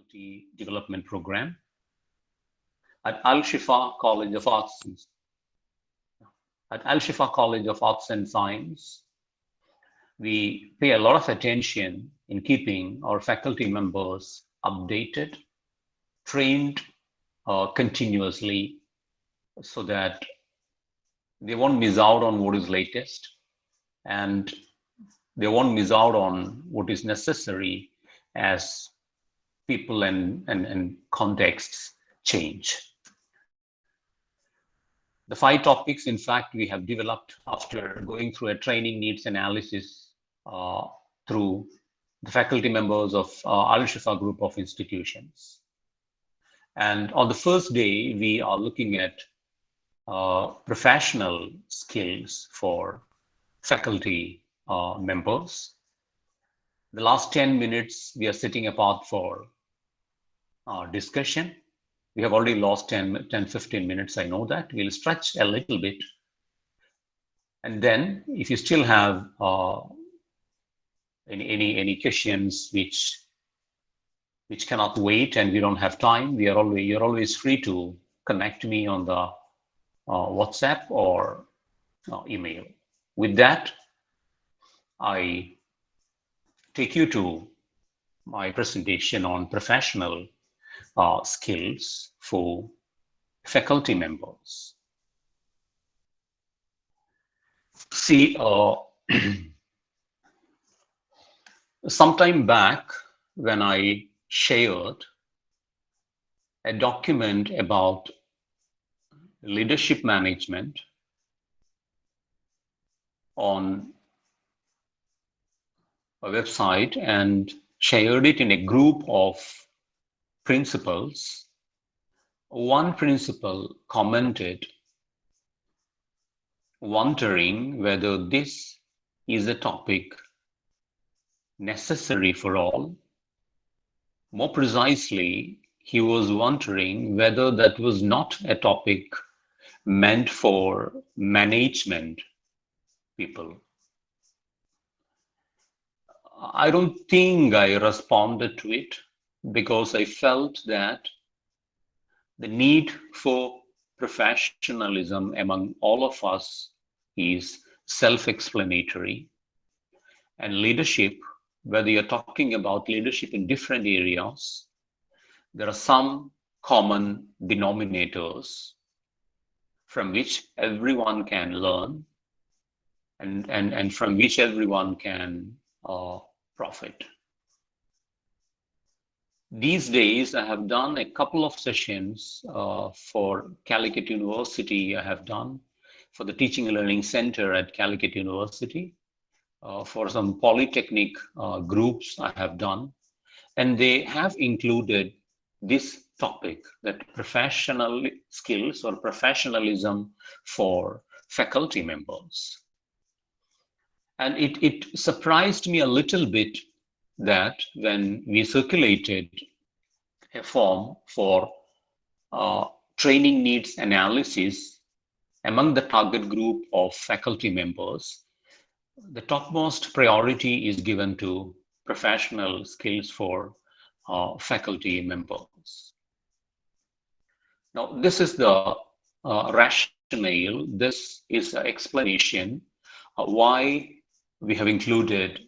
faculty development program at Al-Shifa College of Arts. At Al-Shifa College of Arts and Science, we pay a lot of attention in keeping our faculty members updated, trained continuously so that they won't miss out on what is latest and they won't miss out on what is necessary as people and contexts change. The 5 topics, in fact, we have developed after going through a training needs analysis through the faculty members of Al-Shifa group of institutions. And on the first day, we are looking at professional skills for faculty members. The last 10 minutes, we are sitting apart for discussion. We have already lost 10-15 minutes, I know that. We'll stretch a little bit. And then if you still have any questions which cannot wait and we don't have time, you're always free to connect me on the WhatsApp or email. With that, I take you to my presentation on professional skills for faculty members. See, sometime back when I shared a document about leadership management on a website and shared it in a group of principals, one principal commented, wondering whether this is a topic necessary for all. More precisely, he was wondering whether that was not a topic meant for management people. I don't think I responded to it because I felt that the need for professionalism among all of us is self-explanatory. And leadership, whether you're talking about leadership in different areas, there are some common denominators from which everyone can learn and from which everyone can profit. These days, I have done a couple of sessions for Calicut University. I have done for the Teaching and Learning Center at Calicut University. For some polytechnic groups I have done, and they have included this topic, that professional skills or professionalism for faculty members. And it surprised me a little bit that when we circulated a form for training needs analysis among the target group of faculty members, the topmost priority is given to professional skills for faculty members. Now, this is the rationale, this is the explanation why we have included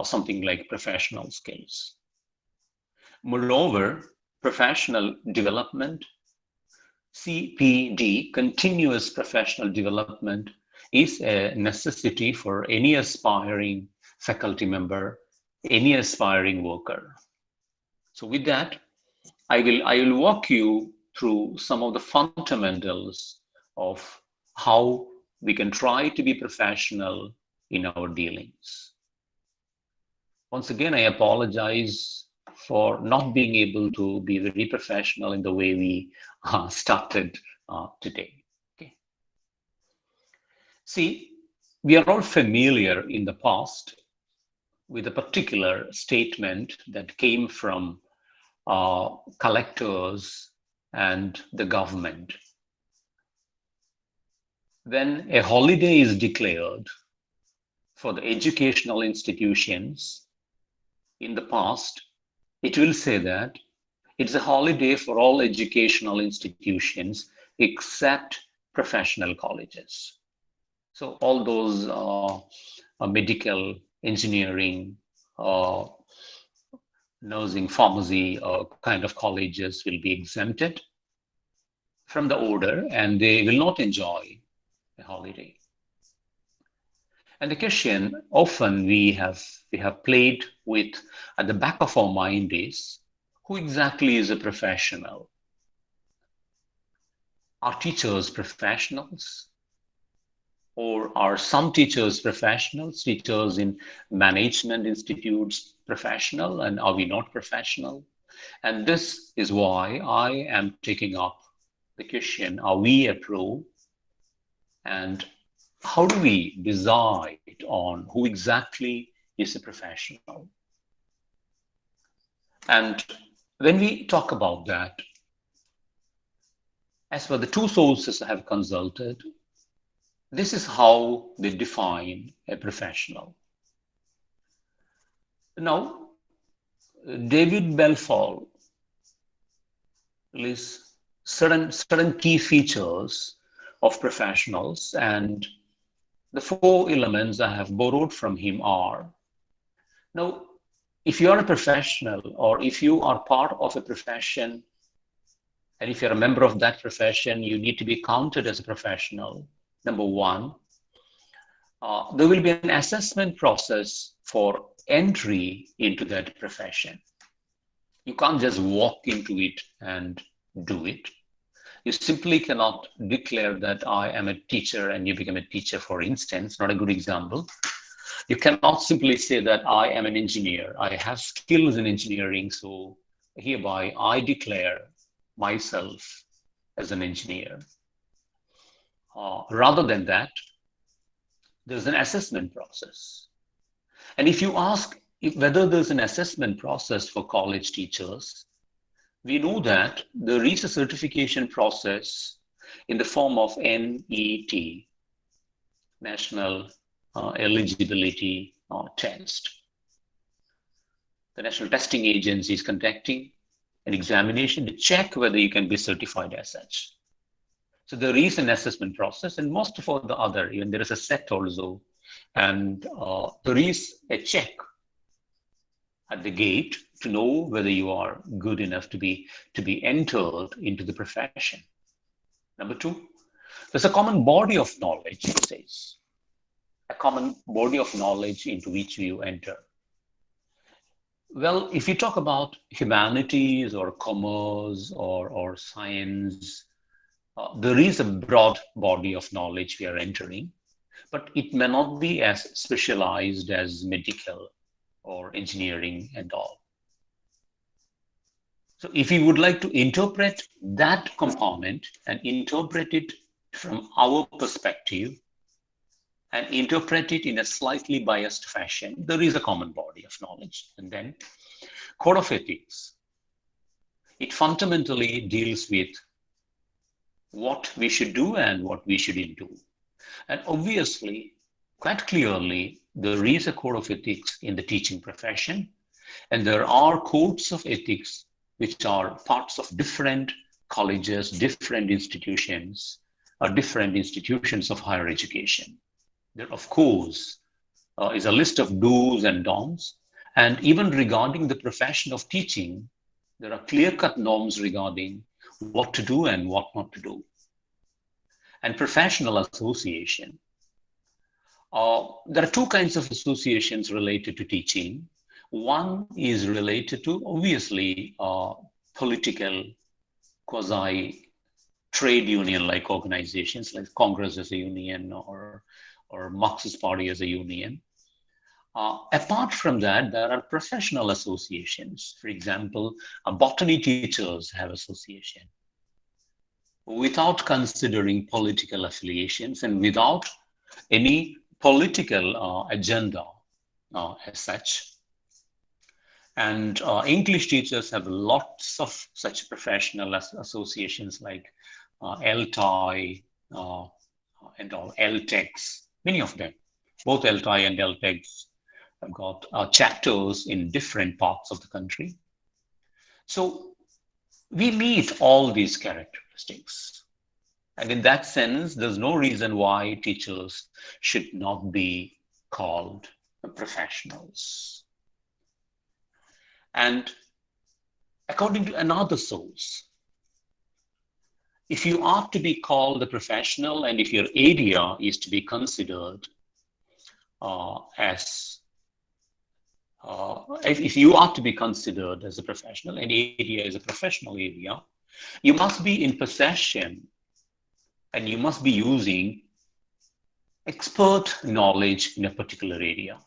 something like professional skills. Moreover, professional development, CPD, continuous professional development, is a necessity for any aspiring faculty member, any aspiring worker. So with that, I will walk you through some of the fundamentals of how we can try to be professional in our dealings. Once again, I apologize for not being able to be very professional in the way we started today. Okay. See, we are all familiar in the past with a particular statement that came from collectors and the government. When a holiday is declared for the educational institutions in the past, it will say that It's a holiday for all educational institutions except professional colleges. So all those medical, engineering, uh, nursing, pharmacy kind of colleges will be exempted from the order and they will not enjoy a holiday. And the question often we have played with at the back of our mind is who exactly is a professional? Are teachers professionals? Or are some teachers professionals, teachers in management institutes professional, and are we not professional? And this is why I am taking up the question, are we a pro? And how do we decide on who exactly is a professional? And when we talk about that, as for the two sources I have consulted, this is how they define a professional. Now, David Belfort lists certain key features of professionals, and the four elements I have borrowed from him are now, if you are a professional or if you are part of a profession, and if you're a member of that profession, you need to be counted as a professional. Number one, there will be an assessment process for entry into that profession. You can't just walk into it and do it. You simply cannot declare that I am a teacher and you become a teacher, for instance, not a good example. You cannot simply say that I am an engineer. I have skills in engineering, so hereby I declare myself as an engineer. Rather than that, there's an assessment process. And if you ask whether there's an assessment process for college teachers, we know that there is a certification process in the form of NET, National Eligibility Test. The National Testing Agency is conducting an examination to check whether you can be certified as such. So there is an assessment process, and most of all the other, even there is a set also, and there is a check at the gate to know whether you are good enough to be entered into the profession. Number two, there's a common body of knowledge, it says, a common body of knowledge into which you enter. Well, if you talk about humanities or commerce or science, there is a broad body of knowledge we are entering, but it may not be as specialized as medical or engineering and all. So if you would like to interpret that component and interpret it from our perspective and interpret it in a slightly biased fashion, there is a common body of knowledge. And then code of ethics. It fundamentally deals with what we should do and what we shouldn't do. And obviously, quite clearly, there is a code of ethics in the teaching profession, and there are codes of ethics which are parts of different colleges, different institutions, or different institutions of higher education. There, of course, is a list of do's and don'ts, and even regarding the profession of teaching, there are clear-cut norms regarding what to do and what not to do. And professional association. There are two kinds of associations related to teaching. One is related to, obviously, political, quasi-trade union-like organizations, like Congress as a union or Marxist Party as a union. Apart from that, there are professional associations. For example, botany teachers have association. Without considering political affiliations and without any political agenda as such. And English teachers have lots of such professional associations like LTI and all, LTEX, many of them. Both LTI and LTEX have got chapters in different parts of the country. So We meet all these characteristics. And in that sense, there's no reason why teachers should not be called professionals. And according to another source, if you are to be called a professional and if your area is to be considered as if you are to be considered as a professional, an area is a professional area, you must be in possession and you must be using expert knowledge in a particular area.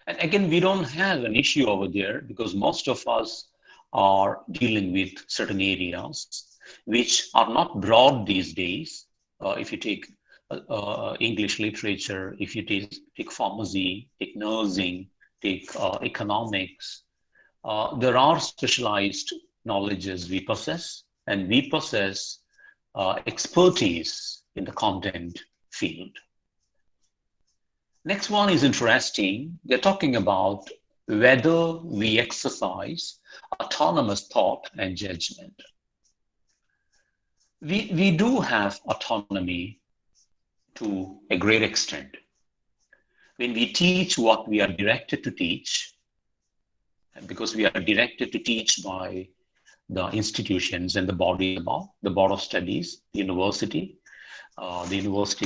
And again, we don't have an issue over there because most of us are dealing with certain areas which are not broad these days. If you take English literature, if you take pharmacy, take nursing, take economics, there are specialized knowledges we possess, and we possess expertise in the content field. Next one is interesting. They're talking about whether we exercise autonomous thought and judgment. We do have autonomy to a great extent. When we teach what we are directed to teach, and because we are directed to teach by the institutions and the body above, the Board of Studies, the university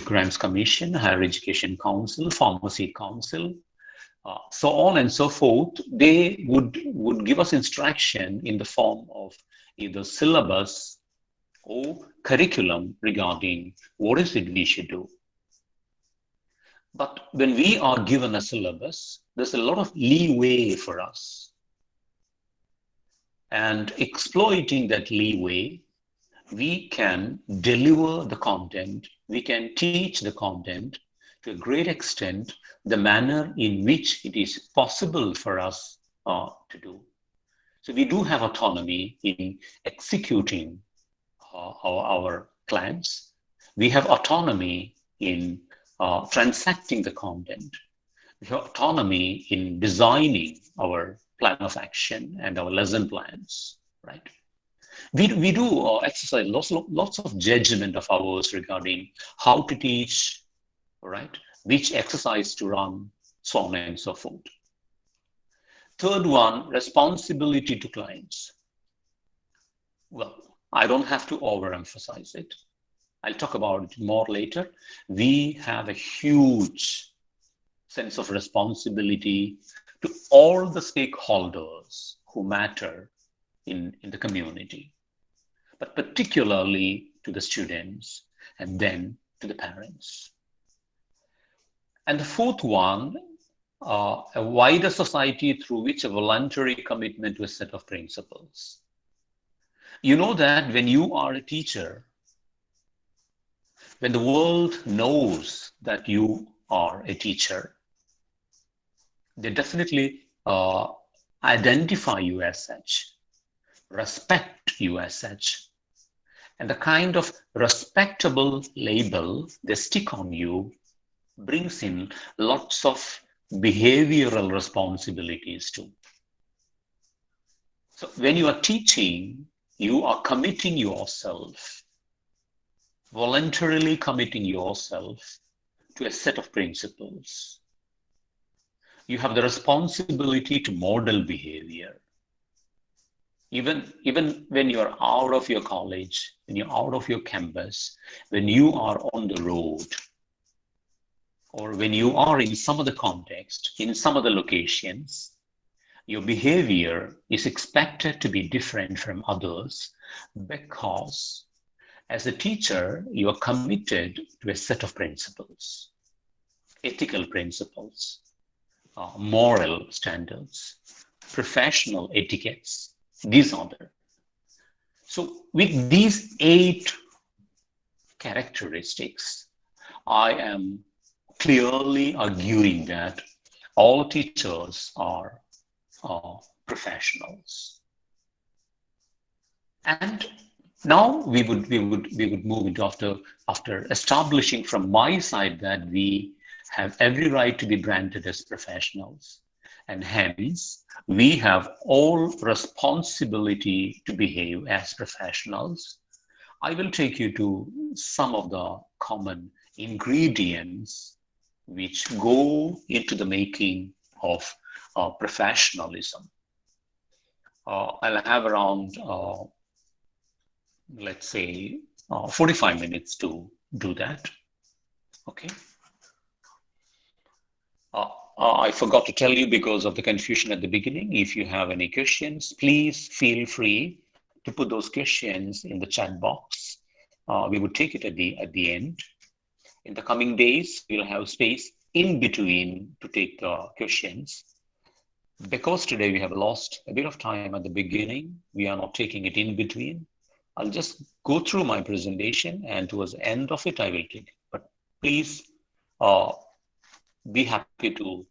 Grants Commission, Higher Education Council, Pharmacy Council, so on and so forth, they would give us instruction in the form of either syllabus or curriculum regarding what is it we should do. But when we are given a syllabus, there's a lot of leeway for us. And exploiting that leeway, we can deliver the content, we can teach the content to a great extent, the manner in which it is possible for us to do. So we do have autonomy in executing our plans. We have autonomy in transacting the content. We have autonomy in designing our plan of action and our lesson plans, right? We do exercise lots of judgment of ours regarding how to teach, right? Which exercise to run, so on and so forth. Third one, responsibility to clients. Well, I don't have to overemphasize it. I'll talk about it more later. We have a huge sense of responsibility to all the stakeholders who matter in the community, but particularly to the students and then to the parents. And the fourth one, a wider society through which a voluntary commitment to a set of principles. You know that when you are a teacher, when the world knows that you are a teacher, they definitely identify you as such, respect you as such, and the kind of respectable label they stick on you brings in lots of behavioral responsibilities too. So when you are teaching, you are committing yourself, voluntarily committing yourself to a set of principles. You have the responsibility to model behavior. Even when you're out of your college, when you're out of your campus, when you are on the road, or when you are in some other context, in some other locations, your behavior is expected to be different from others because as a teacher, you are committed to a set of principles, ethical principles, moral standards, professional etiquettes, these are there. So with these 8 characteristics, I am clearly arguing that all teachers are professionals. And now we would move into after establishing from my side that we have every right to be branded as professionals, and hence we have all responsibility to behave as professionals. I will take you to some of the common ingredients which go into the making of professionalism. I'll have around, let's say, 45 minutes to do that. Okay. I forgot to tell you because of the confusion at the beginning. If you have any questions, please feel free to put those questions in the chat box. We would take it at the end. In the coming days, we'll have space in between to take the questions. Because today we have lost a bit of time at the beginning, we are not taking it in between. I'll just go through my presentation, and towards the end of it, I will take it. But please be happy to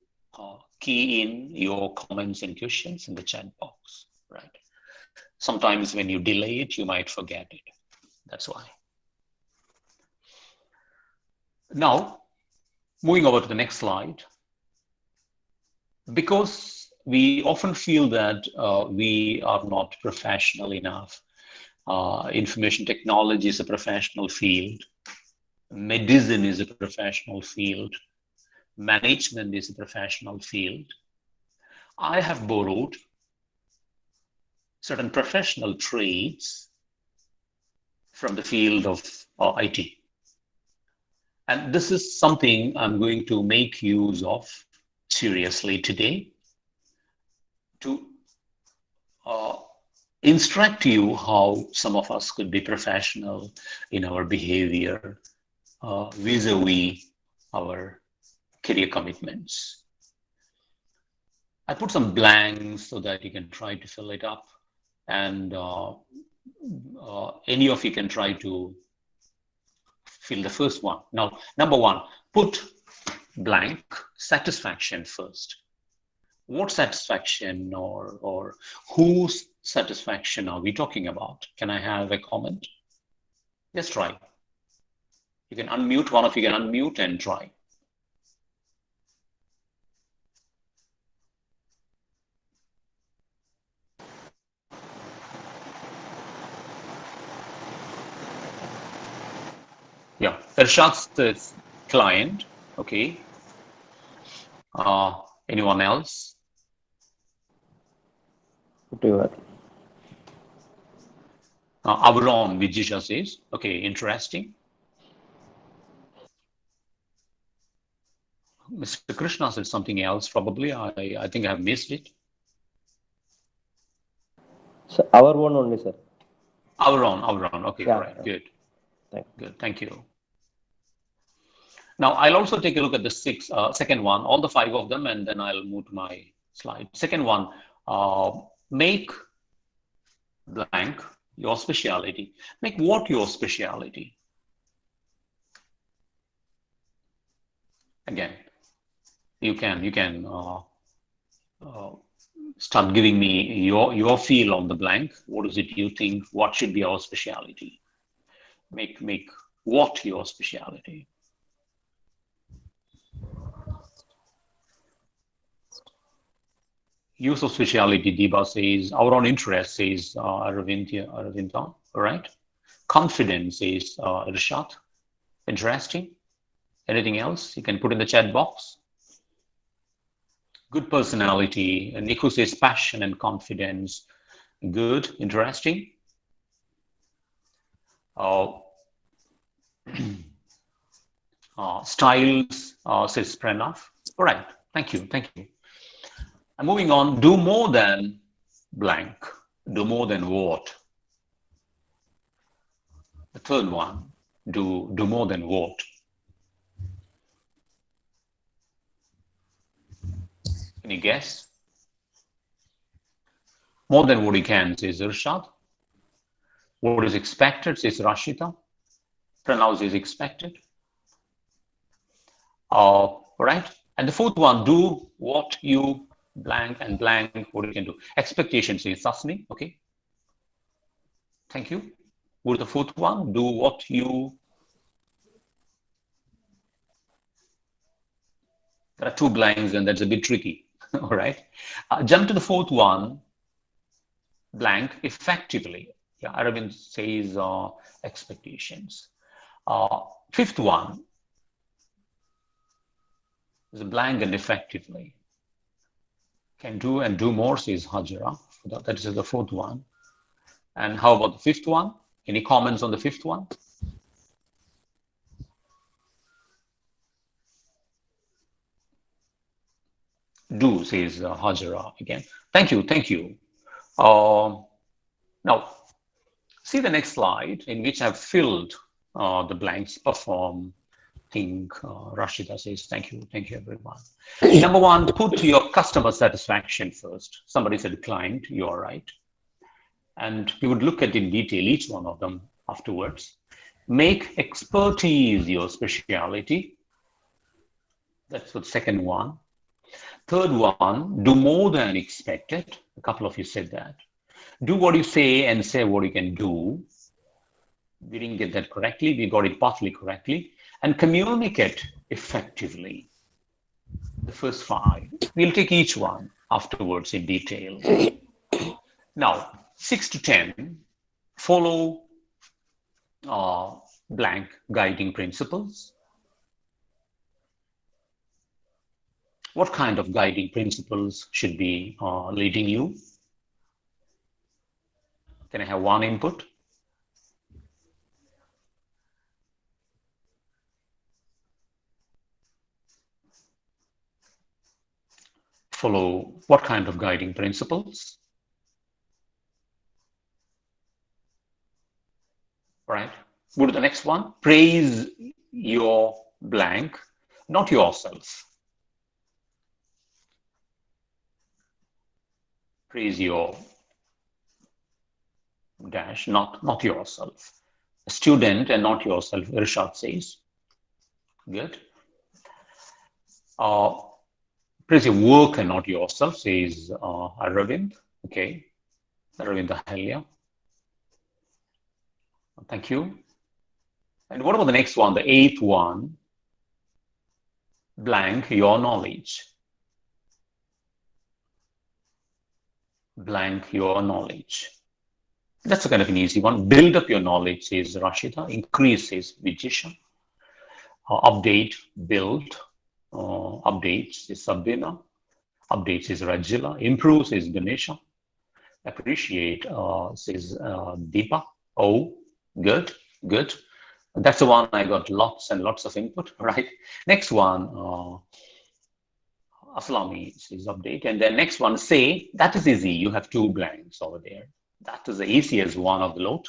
key in your comments and questions in the chat box, right? Sometimes when you delay it, you might forget it. That's why. Now, moving over to the next slide. Because we often feel that we are not professional enough. Information technology is a professional field. Medicine is a professional field. Management is a professional field. I have borrowed certain professional traits from the field of IT. And this is something I'm going to make use of seriously today to instruct you how some of us could be professional in our behavior vis-a-vis our career commitments. I put some blanks so that you can try to fill it up, and any of you can try to fill the first one. Now, number one, put blank satisfaction first. What satisfaction or whose satisfaction are we talking about? Can I have a comment? Just try. You can unmute, one of you can unmute and try. Yeah, Irshad's client, okay. Anyone else? Our own Vijisha says, okay, interesting. Mr. Krishna said something else, probably. I think I have missed it. So our one only, sir. Our own. Okay, Yeah, right, good. Good, thank you. Now, I'll also take a look at the second one, all the 5 of them, and then I'll move to my slide. Second one, make blank your speciality. Make what your speciality? Again, you can start giving me your feel on the blank. What is it you think? What should be our speciality? Make what your speciality? Use of speciality, Deba says. Our own interest, says Aravinda. All right. Confidence, says Rishad. Interesting. Anything else you can put in the chat box? Good personality. And Niku says passion and confidence. Good. Interesting. Styles, says Pranav. All right. Thank you. I'm moving on. Do more than blank. Do more than what? The third one. Do more than what? Can you guess? More than what he can, says Irshad. What is expected, says Rashida. Pranav is expected. All right. And the fourth one, do what you blank and blank, what you can do. Expectation, says Sasni. Okay. Thank you. What is the fourth one? Do what you. There are 2 blanks, and that's a bit tricky. All right. Jump to the fourth one, blank effectively. Yeah, Aravind says expectations. Fifth one is blank and effectively. Can do and do more, says Hajara. That is the fourth one. And how about the fifth one? Any comments on the fifth one? Do, says Hajara again. Thank you, thank you. Now, see the next slide in which I've filled the blanks. Perform, think. Rashida says, thank you, everyone. Number one, put your customer satisfaction first. Somebody said client, you are right. And we would look at in detail each one of them afterwards. Make expertise your speciality. That's the second one. Third one, do more than expected. A couple of you said that. Do what you say and say what you can do. We didn't get that correctly. We got it partly correctly. And communicate effectively. The first five. We'll take each one afterwards in detail. Now, 6 to 10, follow blank guiding principles. What kind of guiding principles should be leading you? Can I have one input? Follow what kind of guiding principles? All right. Go to the next one. Praise your blank, not yourself. Praise your dash, not yourself. A student and not yourself, Irshad says. Good. Praise your work and not yourself, says Aravind. Okay. Aravind Ahalya. Thank you. And what about the next one, the eighth one? Blank your knowledge. Blank your knowledge. That's a kind of an easy one. Build up your knowledge, says Rashida. Increase, says Vijisha. Update, build. Updates is Sabina. Updates is Rajila. Improve, says Ganesha. Appreciate, says Deepa. Oh, good, good. That's the one I got lots and lots of input, right? Next one, Aslami says update. And then next one, say, that is easy. You have two blanks over there. That is the easiest one of the lot.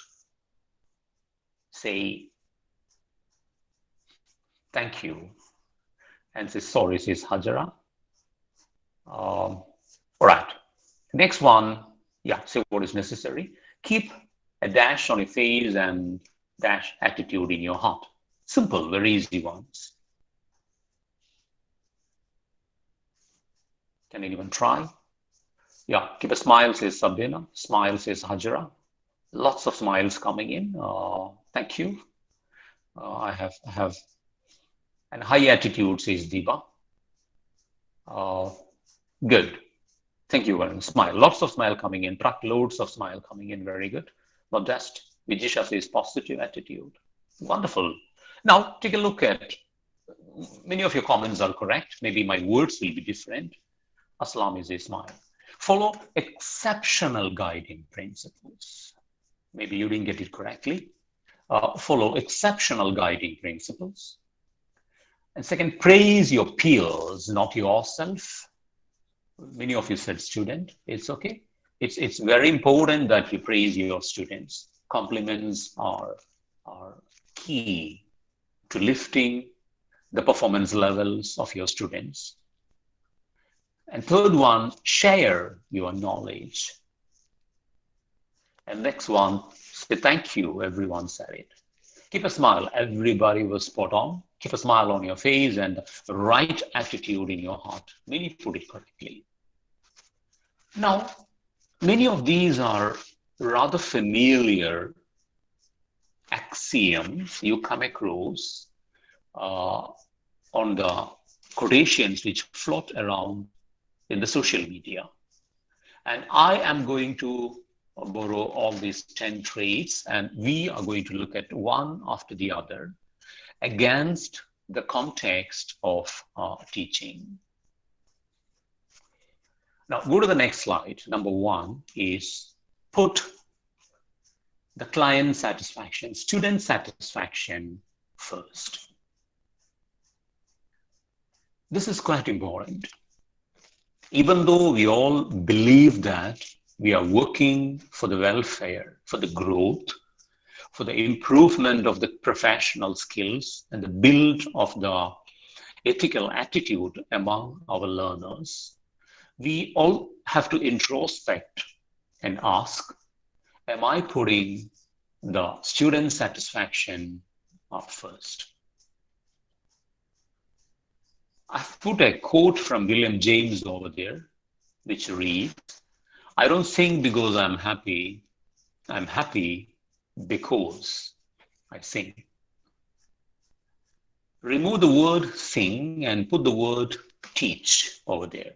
Say, thank you. And say, sorry, says Hajara. All right. Next one, yeah, say what is necessary. Keep a dash on your face and dash attitude in your heart. Simple, very easy ones. Can anyone try? Yeah, keep a smile, says Sabina. Smile, says Hajara. Lots of smiles coming in. Thank you. I have, and high attitude, says Diva. Good. Thank you, Varun. Smile. Lots of smile coming in. Loads of smile coming in. Very good. Modest. Vijisha says positive attitude. Wonderful. Now, take a look at, many of your comments are correct. Maybe my words will be different. Aslam is a smile. Follow exceptional guiding principles. Maybe you didn't get it correctly. Follow exceptional guiding principles. And second, praise your peers, not yourself. Many of you said student. It's okay. It's very important that you praise your students. Compliments are key to lifting the performance levels of your students. And third one, share your knowledge. And next one, say thank you. Everyone said it. Keep a smile. Everybody was spot on. Keep a smile on your face and right attitude in your heart. Many put it correctly. Now, many of these are rather familiar axioms you come across on the quotations which float around in the social media. And I am going to borrow all these 10 traits, and we are going to look at one after the other against the context of teaching. Now, go to the next slide. Number one is put the client satisfaction, student satisfaction first. This is quite important. Even though we all believe that we are working for the welfare, for the growth, for the improvement of the professional skills and the build of the ethical attitude among our learners, we all have to introspect and ask, am I putting the student satisfaction first? I've put a quote from William James over there, which reads, I don't sing because I'm happy because I sing. Remove the word sing and put the word teach over there.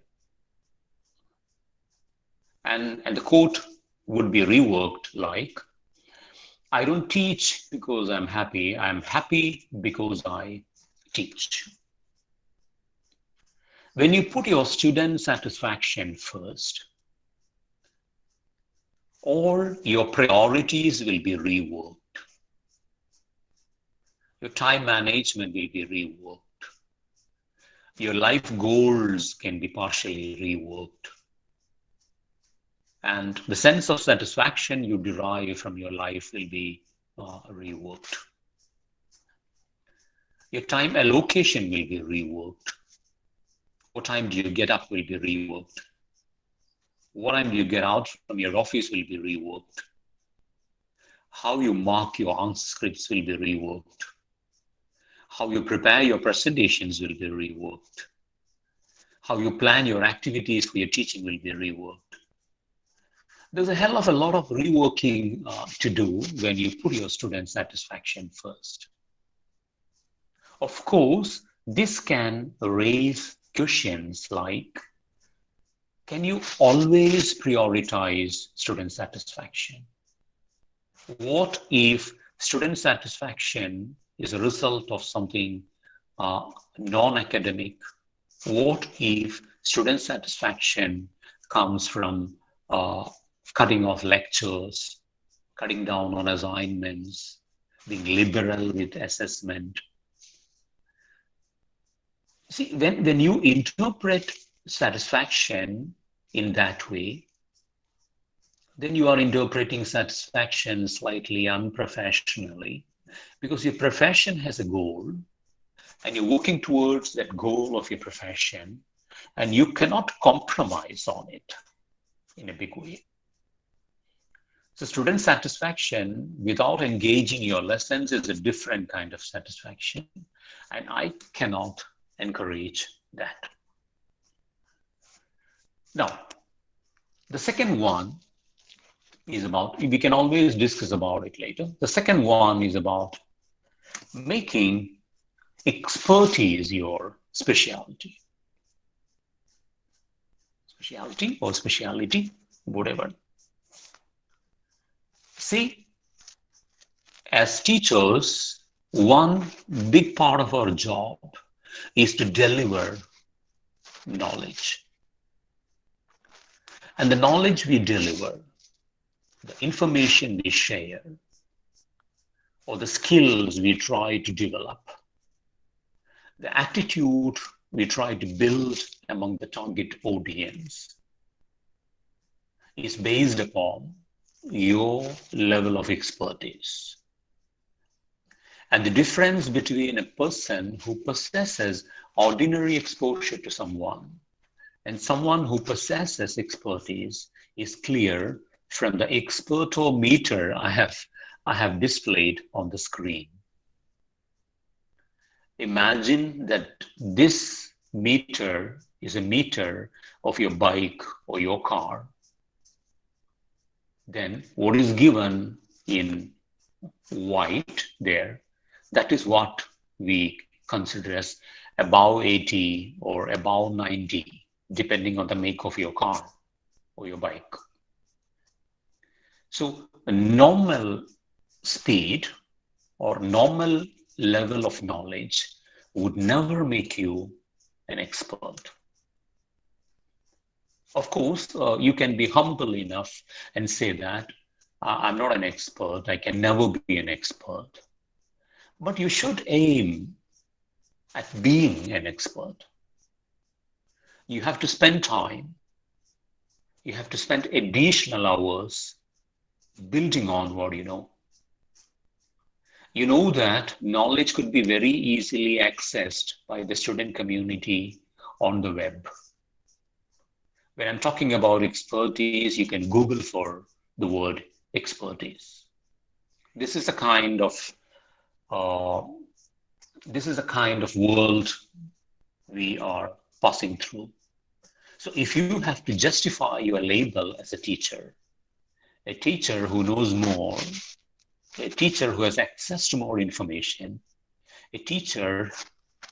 And the quote would be reworked like, I don't teach because I'm happy because I teach. When you put your student satisfaction first, all your priorities will be reworked. Your time management will be reworked. Your life goals can be partially reworked. And the sense of satisfaction you derive from your life will be reworked. Your time allocation will be reworked. What time do you get up will be reworked. What time do you get out from your office will be reworked. How you mark your answer scripts will be reworked. How you prepare your presentations will be reworked. How you plan your activities for your teaching will be reworked. There's a hell of a lot of reworking to do when you put your student satisfaction first. Of course, this can raise questions like, can you always prioritize student satisfaction? What if student satisfaction is a result of something non-academic? What if student satisfaction comes from cutting off lectures, cutting down on assignments, being liberal with assessment? See, when you interpret satisfaction in that way, then you are interpreting satisfaction slightly unprofessionally, because your profession has a goal and you're working towards that goal of your profession, and you cannot compromise on it in a big way. So student satisfaction without engaging your lessons is a different kind of satisfaction, and I cannot encourage that. Now, the second one is about, we can always discuss about it later. The second one is about making expertise your specialty. Specialty or speciality, whatever. See, as teachers, one big part of our job is to deliver knowledge. And the knowledge we deliver, the information we share, or the skills we try to develop, the attitude we try to build among the target audience is based upon your level of expertise. And the difference between a person who possesses ordinary exposure to someone and someone who possesses expertise is clear from the expertometer I have displayed on the screen. Imagine that this meter is a meter of your bike or your car. Then what is given in white there, that is what we consider as above 80 or above 90 depending on the make of your car or your bike. So a normal speed or normal level of knowledge would never make you an expert. Of course, you can be humble enough and say that I'm not an expert, I can never be an expert. But you should aim at being an expert. You have to spend time, you have to spend additional hours building on what you know. You know that knowledge could be very easily accessed by the student community on the web. When I'm talking about expertise, you can Google for the word expertise. This is a kind of uh, this is a kind of world we are passing through. So if you have to justify your label as a teacher who knows more, a teacher who has access to more information, a teacher,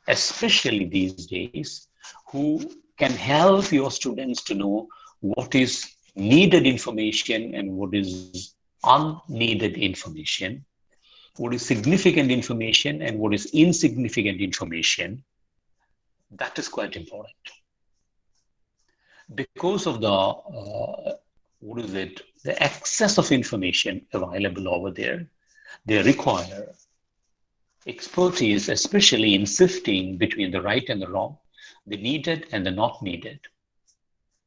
especially these days, who can help your students to know what is needed information and what is unneeded information, what is significant information and what is insignificant information. That is quite important. Because of the excess of information available over there, they require expertise, especially in sifting between the right and the wrong, the needed and the not needed.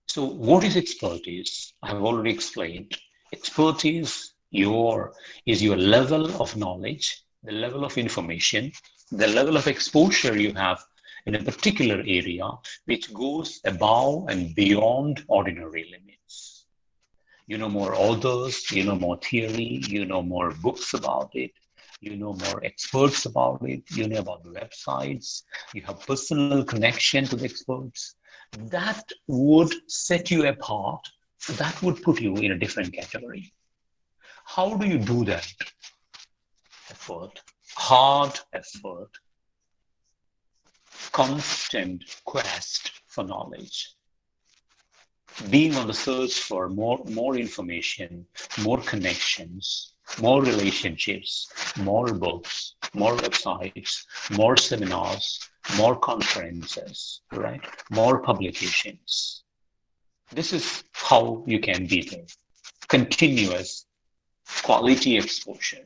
So what is expertise? I have already explained. Expertise is your level of knowledge, the level of information, the level of exposure you have in a particular area, which goes above and beyond ordinary limits. You know more authors, you know more theory, you know more books about it, you know more experts about it, you know about the websites, you have personal connection to the experts. That would set you apart. That would put you in a different category. How do you do that? Effort, hard effort, constant quest for knowledge, being on the search for more information, more connections, more relationships, more books, more websites, more seminars, more conferences, right? More publications. This is how you can be there. Continuous quality exposure.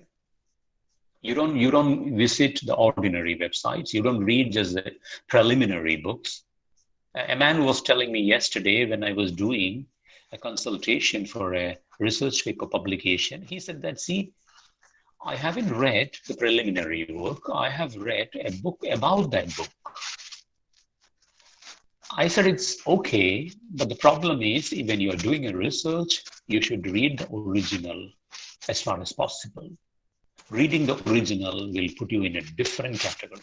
You don't visit the ordinary websites. You don't read just the preliminary books. A man was telling me yesterday when I was doing a consultation for a research paper publication, he said that, see, I haven't read the preliminary work. I have read a book about that book. I said, it's okay, but the problem is when you're doing a research, you should read the original as far as possible. Reading the original will put you in a different category.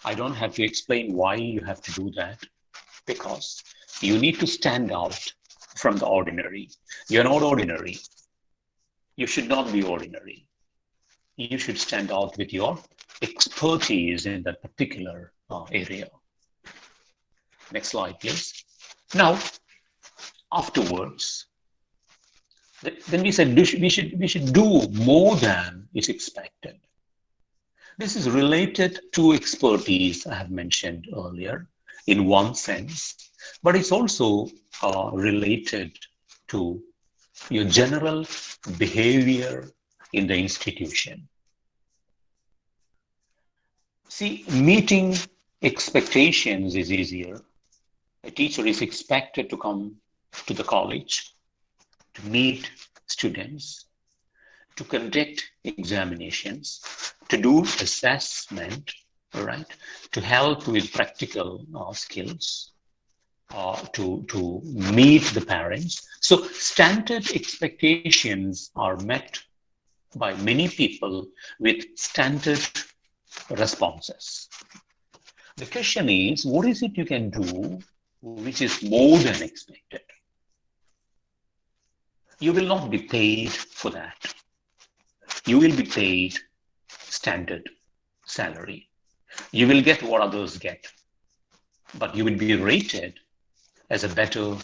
I don't have to explain why you have to do that, because you need to stand out from the ordinary. You're not ordinary. You should not be ordinary. You should stand out with your expertise in that particular area. Next slide, please. Now, afterwards, then we said we should do more than is expected. This is related to expertise I have mentioned earlier in one sense, but it's also related to your general behavior in the institution. See, meeting expectations is easier. A teacher is expected to come to the college, to meet students, to conduct examinations, to do assessment, right? To help with practical skills, to meet the parents. So standard expectations are met by many people with standard responses. The question is, what is it you can do which is more than expected? You will not be paid for that. You will be paid standard salary. You will get what others get, but you will be rated as a better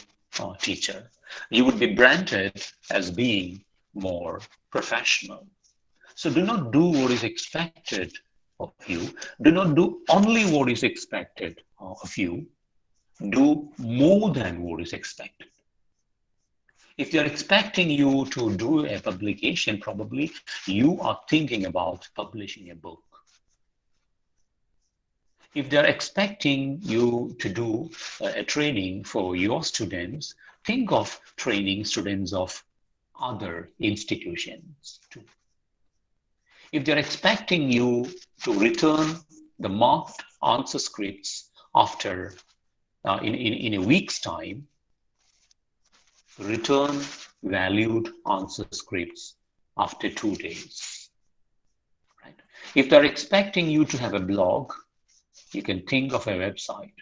teacher. You would be branded as being more professional. So do not do what is expected of you. Do not do only what is expected of you. Do more than what is expected. If they're expecting you to do a publication, probably you are thinking about publishing a book. If they're expecting you to do a training for your students, think of training students of other institutions too. If they're expecting you to return the marked answer scripts after in a week's time, return valued answer scripts after 2 days. Right? If they're expecting you to have a blog, you can think of a website.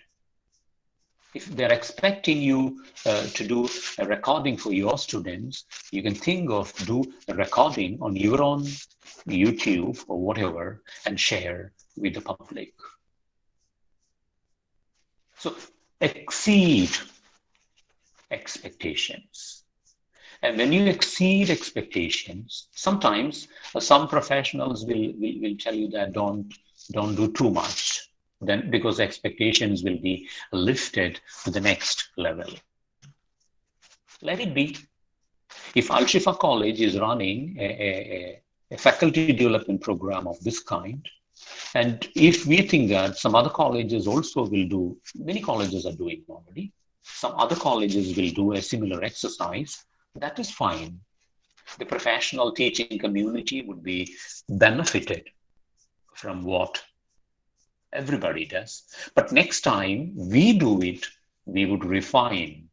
If they're expecting you to do a recording for your students, you can think of do a recording on your own YouTube or whatever and share with the public. So exceed expectations. And when you exceed expectations, sometimes some professionals will tell you that don't do too much, then because expectations will be lifted to the next level. Let it be. If Al-Shifa College is running a faculty development program of this kind, and if we think that some other colleges also will do, many colleges are doing already, some other colleges will do a similar exercise, that is fine. The professional teaching community would be benefited from what everybody does. But next time we do it, we would refine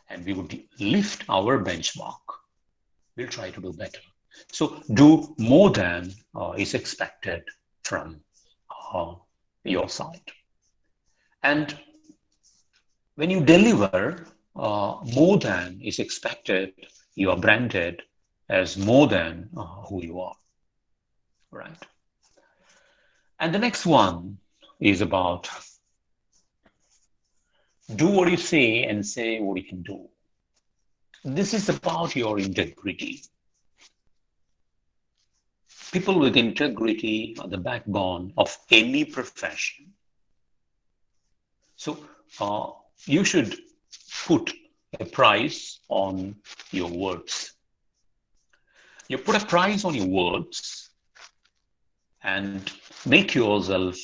and we would lift our benchmark. We'll try to do better. So do more than is expected from your side. And when you deliver more than is expected, you are branded as more than who you are, right? And the next one is about do what you say and say what you can do. This is about your integrity. People with integrity are the backbone of any profession. So you should put a price on your words. You put a price on your words and make yourself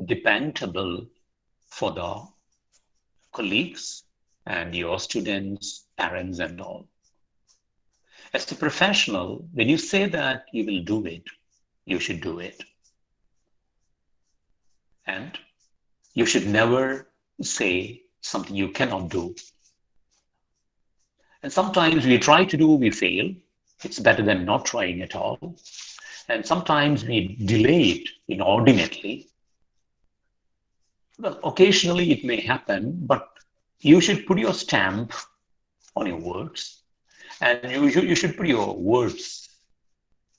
dependable for the colleagues and your students, parents, and all. As a professional, when you say that you will do it, you should do it. And you should never say something you cannot do. And sometimes we try to do, we fail. It's better than not trying at all. And sometimes we delay it inordinately. Well, occasionally it may happen, but you should put your stamp on your words. And you should put your words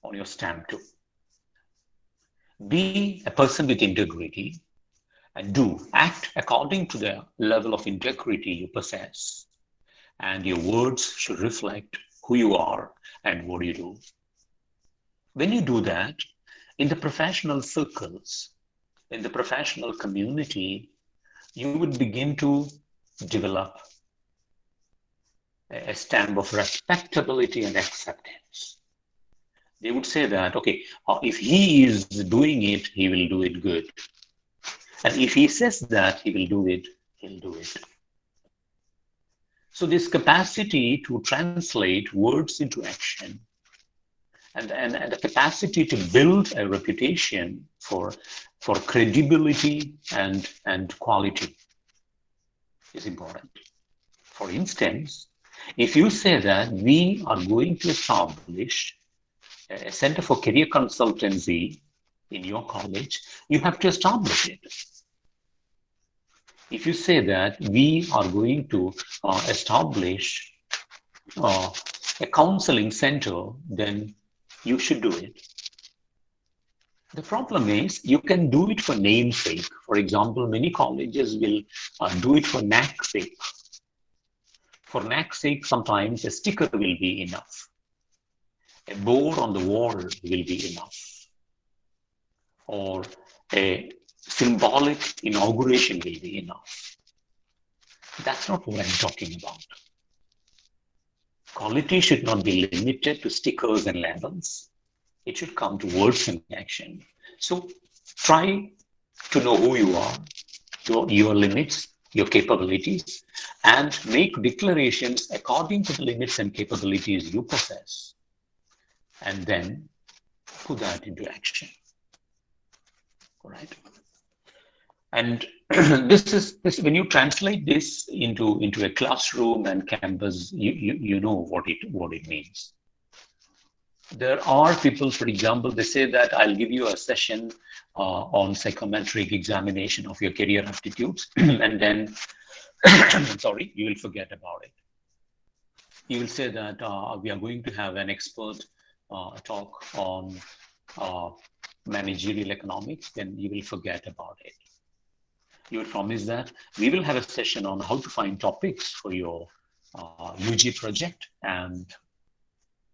on your stamp too. Be a person with integrity and act according to the level of integrity you possess. And your words should reflect who you are and what you do. When you do that, in the professional circles, in the professional community, you would begin to develop a stamp of respectability and acceptance. They would say that, okay, if he is doing it, he will do it good. And if he says that he will do it, he'll do it. So this capacity to translate words into action and the capacity to build a reputation for credibility and quality is important. For instance, if you say that we are going to establish a center for career consultancy in your college, you have to establish it. If you say that we are going to establish a counseling center, then you should do it. The problem is you can do it for namesake. For example, many colleges will do it for knack sake. For knack's sake, sometimes a sticker will be enough. A board on the wall will be enough. Or a symbolic inauguration will be enough. That's not what I'm talking about. Quality should not be limited to stickers and labels. It should come to words and action. So try to know who you are, your limits, your capabilities, and make declarations according to the limits and capabilities you possess. And then put that into action. All right. And this when you translate this into a classroom and campus, you know what it means. There are people, for example, they say that I'll give you a session on psychometric examination of your career aptitudes, and then, sorry, you will forget about it. You will say that we are going to have an expert talk on managerial economics, then you will forget about it. You will promise that we will have a session on how to find topics for your UG project, and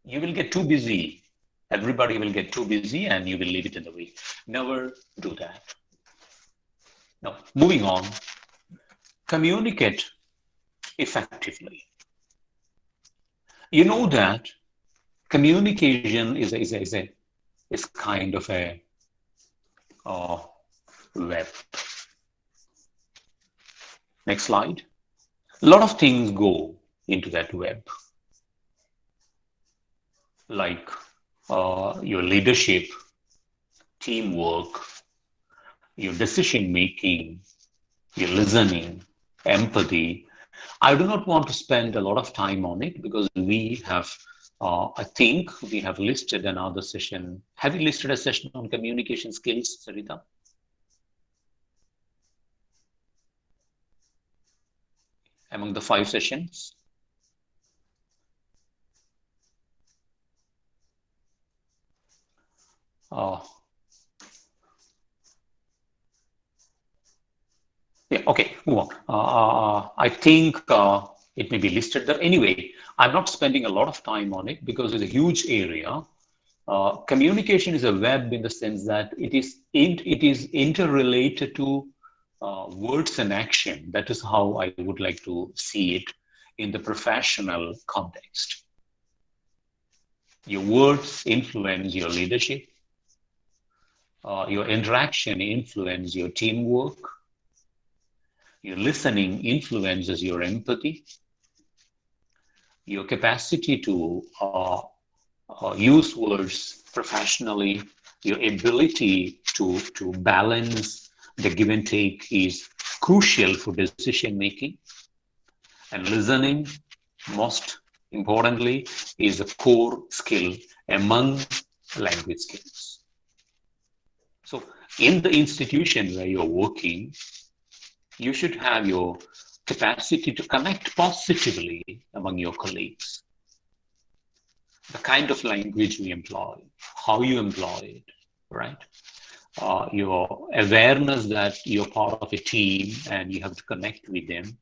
you will get too busy. Everybody will get too busy and you will leave it in the way. Never do that. Now, moving on, communicate effectively. You know that communication is kind of a web. Next slide. A lot of things go into that web, like your leadership, teamwork, your decision making, your listening, empathy. I do not want to spend a lot of time on it because we have, I think we have listed another session. Have you listed a session on communication skills, Sarita? Among the 5 sessions? Yeah, okay, move on. I think it may be listed there. Anyway, I'm not spending a lot of time on it because it's a huge area. Communication is a web in the sense that it is interrelated to words and action. That is how I would like to see it in the professional context. Your words influence your leadership. Your interaction influences your teamwork. Your listening influences your empathy. Your capacity to use words professionally, your ability to balance the give and take is crucial for decision making. And listening, most importantly, is a core skill among language skills. So in the institution where you're working, you should have your capacity to connect positively among your colleagues. The kind of language we employ, how you employ it, right? Your awareness that you're part of a team and you have to connect with them.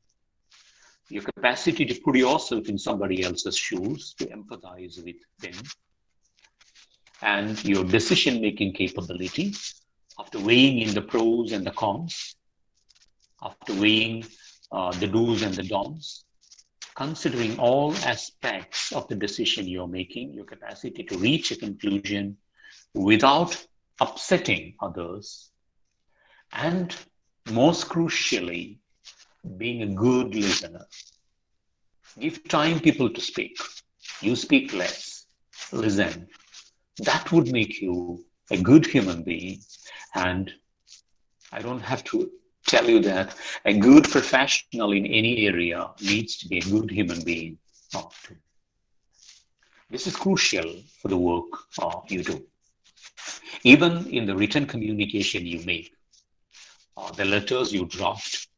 Your capacity to put yourself in somebody else's shoes, to empathize with them. And your decision-making capability, after weighing in the pros and the cons, after weighing the do's and the don'ts, considering all aspects of the decision you're making, your capacity to reach a conclusion without upsetting others, and most crucially, being a good listener. Give time people to speak. You speak less. Listen. That would make you a good human being. And I don't have to tell you that a good professional in any area needs to be a good human being. This is crucial for the work you do. Even in the written communication you make, the letters you draft,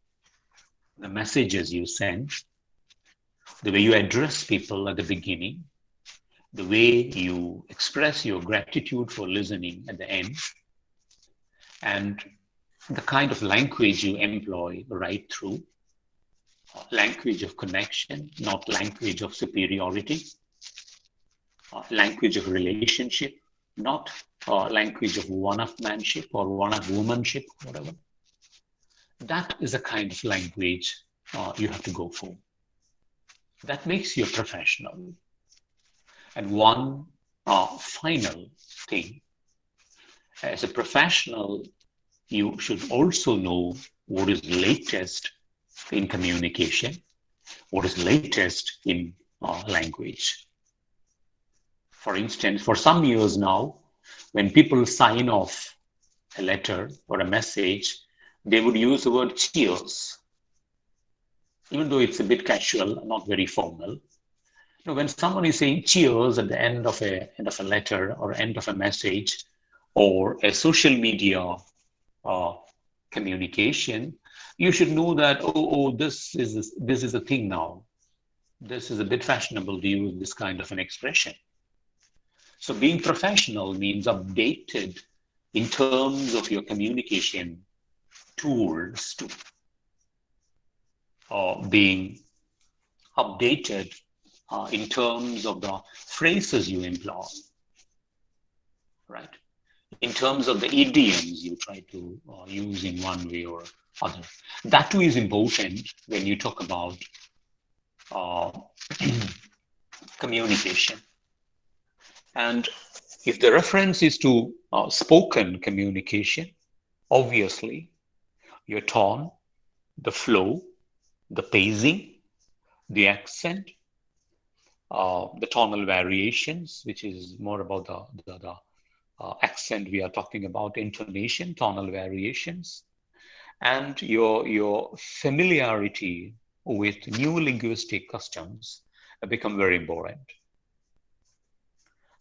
the messages you send, the way you address people at the beginning, the way you express your gratitude for listening at the end, and the kind of language you employ right through, language of connection, not language of superiority, language of relationship, not language of one-upmanship or one-up-womanship, whatever. That is a kind of language you have to go for. That makes you a professional. And one final thing, as a professional, you should also know what is latest in communication, what is latest in language. For instance, for some years now, when people sign off a letter or a message, they would use the word cheers, even though it's a bit casual, not very formal. When someone is saying cheers at the end of a letter or end of a message or a social media communication, you should know that this is a thing now. This is a bit fashionable to use this kind of an expression. So being professional means updated in terms of your communication tools too, being updated in terms of the phrases you employ, right? In terms of the idioms you try to use in one way or other. That too is important when you talk about communication. And if the reference is to spoken communication, obviously your tone, the flow, the pacing, the accent, the tonal variations, which is more about the accent we are talking about, intonation, tonal variations, and your familiarity with new linguistic customs become very important.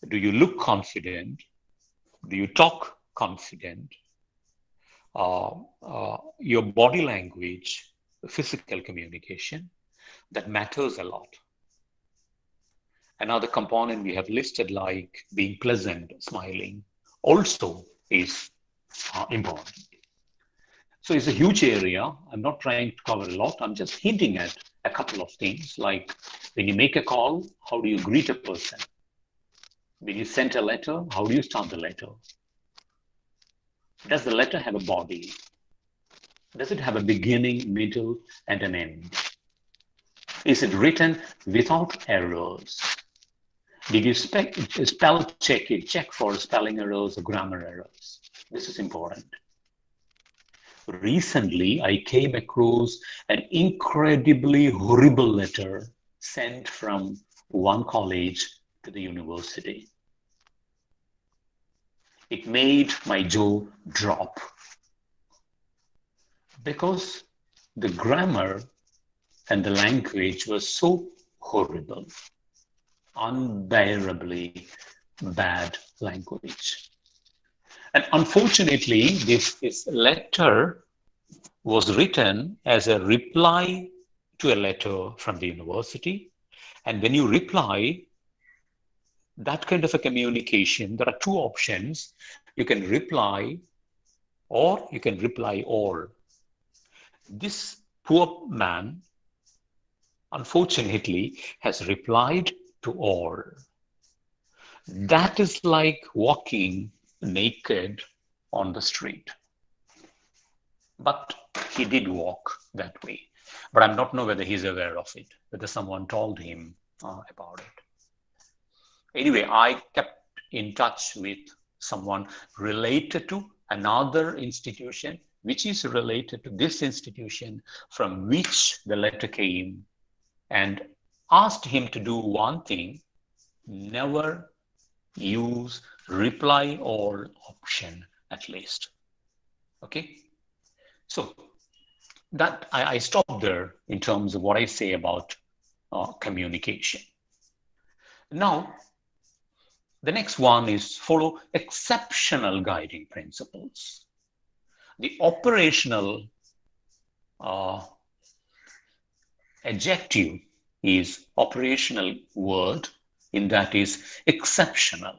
Do you look confident? Do you talk confident? Your body language, physical communication, that matters a lot. Another component we have listed, like being pleasant, smiling, also is important. So it's a huge area. I'm not trying to cover a lot. I'm just hinting at a couple of things, like when you make a call, how do you greet a person? When you send a letter, how do you start the letter? Does the letter have a body? Does it have a beginning, middle, and an end? Is it written without errors? Did you spell check it? Check for spelling errors or grammar errors. This is important. Recently, I came across an incredibly horrible letter sent from one college to the university. It made my jaw drop because the grammar and the language was so horrible, unbearably bad language. And unfortunately, this letter was written as a reply to a letter from the university. And when you reply, that kind of a communication, there are two options. You can reply or you can reply all. This poor man, unfortunately, has replied to all. That is like walking naked on the street. But he did walk that way. But I don't know whether he's aware of it, whether someone told him about it. Anyway, I kept in touch with someone related to another institution, which is related to this institution from which the letter came, and asked him to do one thing: never use reply all option, at least. Okay, so that I stop there in terms of what I say about communication. Now, the next one is follow exceptional guiding principles. The operational adjective is operational word, in that is exceptional.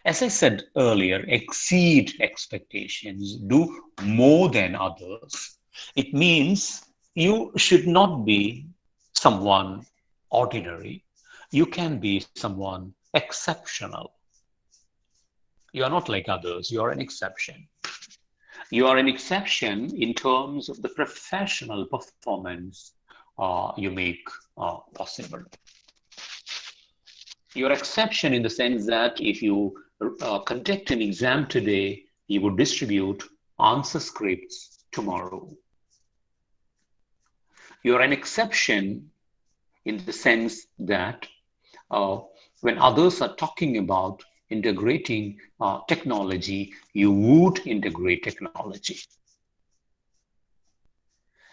As I said earlier, exceed expectations, do more than others. It means you should not be someone ordinary. You can be someone exceptional. You are not like others. You are an exception. You are an exception in terms of the professional performance you make possible. Your exception in the sense that if you conduct an exam today, you would distribute answer scripts tomorrow. You're an exception in the sense that uh, when others are talking about integrating technology, you would integrate technology.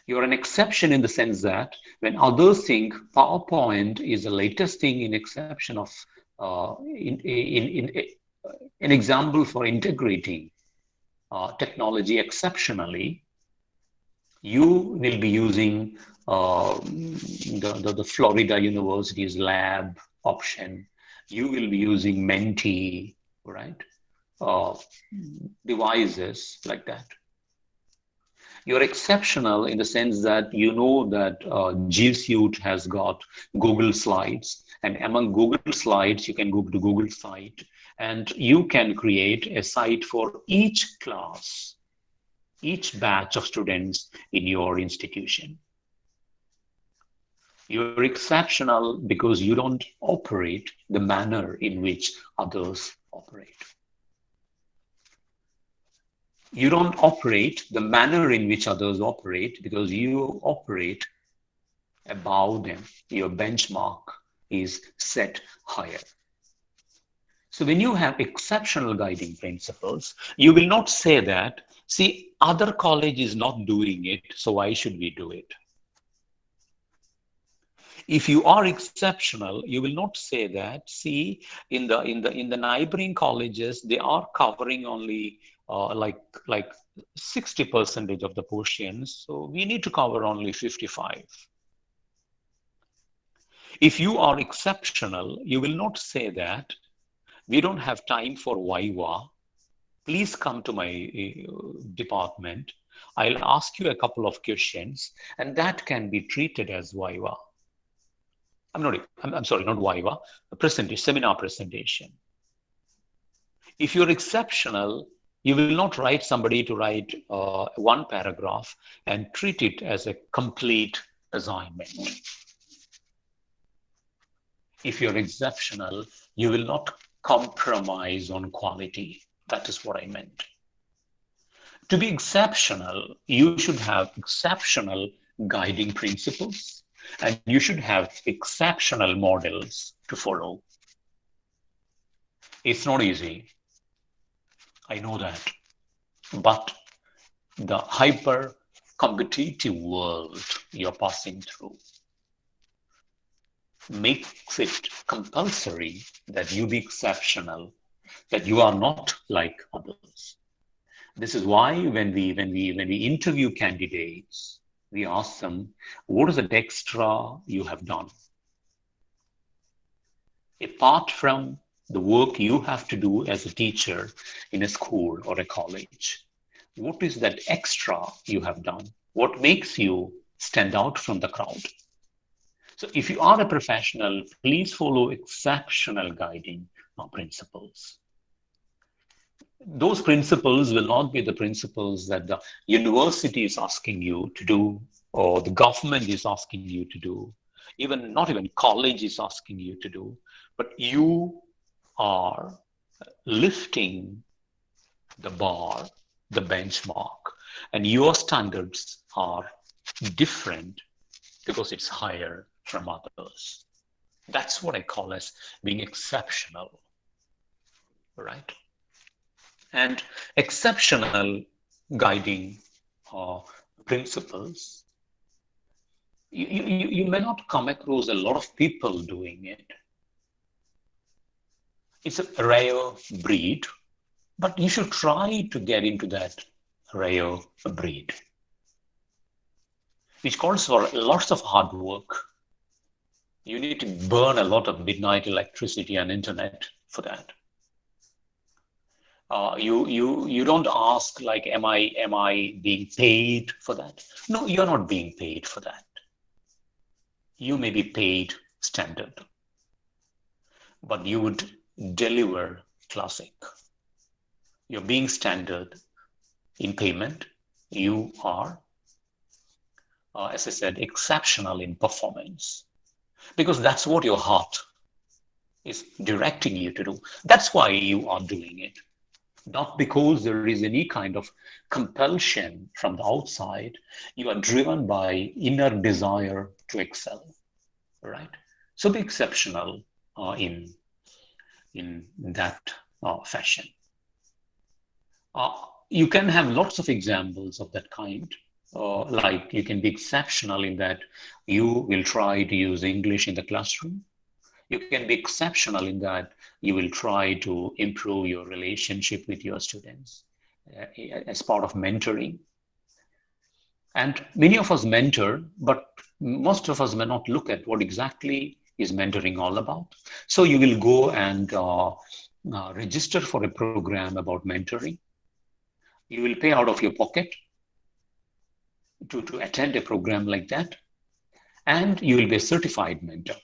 You're an exception in the sense that when others think PowerPoint is the latest thing in exception of in an example for integrating technology exceptionally, you will be using the Florida University's lab option. You will be using Menti, right? Uh, Devices like that. You're exceptional in the sense that you know that G Suite has got Google Slides, and among Google Slides, you can go to Google site, and you can create a site for each class, each batch of students in your institution. You're exceptional because you don't operate the manner in which others operate. You don't operate the manner in which others operate because you operate above them. Your benchmark is set higher. So when you have exceptional guiding principles, you will not say that, see, other college is not doing it, so why should we do it? If you are exceptional, you will not say that, see, in the neighboring colleges, they are covering only like 60% of the portions, so we need to cover only 55. If you are exceptional, you will not say that we don't have time for Viva. Please come to my department. I'll ask you a couple of questions, and that can be treated as Viva. I'm sorry, not Viva, a presentation, seminar presentation. If you're exceptional, you will not write somebody to write one paragraph and treat it as a complete assignment. If you're exceptional, you will not compromise on quality. That is what I meant. To be exceptional, you should have exceptional guiding principles, and you should have exceptional models to follow. It's not easy. I know that. But the hyper competitive world you're passing through makes it compulsory that you be exceptional, that you are not like others. This is why when we interview candidates, we ask them, what is the extra you have done? Apart from the work you have to do as a teacher in a school or a college, what is that extra you have done? What makes you stand out from the crowd? So if you are a professional, please follow exceptional guiding principles. Those principles will not be the principles that the university is asking you to do, or the government is asking you to do, not even college is asking you to do, but you are lifting the bar, the benchmark, and your standards are different because it's higher from others. That's what I call as being exceptional, right? And exceptional guiding principles, you may not come across a lot of people doing it. It's a rare breed, but you should try to get into that rare breed, which calls for lots of hard work. You need to burn a lot of midnight electricity and internet for that. You don't ask like, am I being paid for that? No, you're not being paid for that. You may be paid standard, but you would deliver classic. You're being standard in payment. You are, as I said, exceptional in performance because that's what your heart is directing you to do. That's why you are doing it. Not because there is any kind of compulsion from the outside. You are driven by inner desire to excel, right? So be exceptional in that fashion. Uh, you can have lots of examples of that kind. Like you can be exceptional in that you will try to use English in the classroom. You can be exceptional in that you will try to improve your relationship with your students as part of mentoring. And many of us mentor, but most of us may not look at what exactly is mentoring all about. So you will go and register for a program about mentoring. You will pay out of your pocket to attend a program like that, and you will be a certified mentor.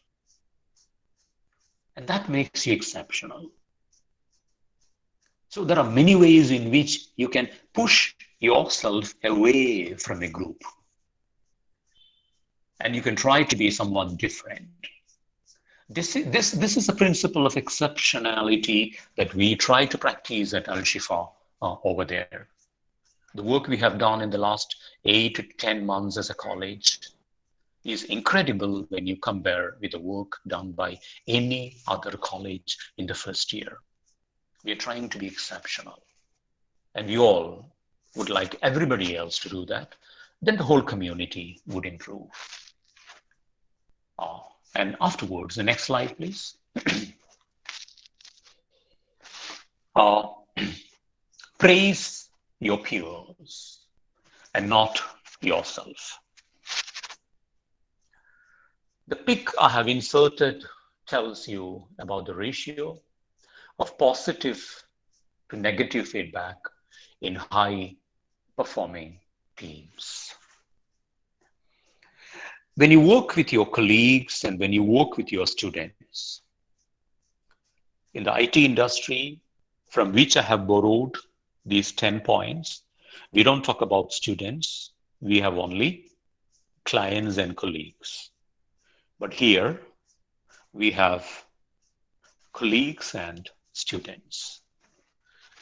And that makes you exceptional. So there are many ways in which you can push yourself away from a group. And you can try to be someone different. This is a principle of exceptionality that we try to practice at Al-Shifa over there. The work we have done in the last 8 to 10 months as a college is incredible when you compare with the work done by any other college in the first year. We are trying to be exceptional. And we all would like everybody else to do that. Then the whole community would improve. And afterwards, the next slide, please. uh, praise your peers and not yourself. The pic I have inserted tells you about the ratio of positive to negative feedback in high performing teams. When you work with your colleagues and when you work with your students in the IT industry, from which I have borrowed these 10 points, we don't talk about students. We have only clients and colleagues. But here we have colleagues and students.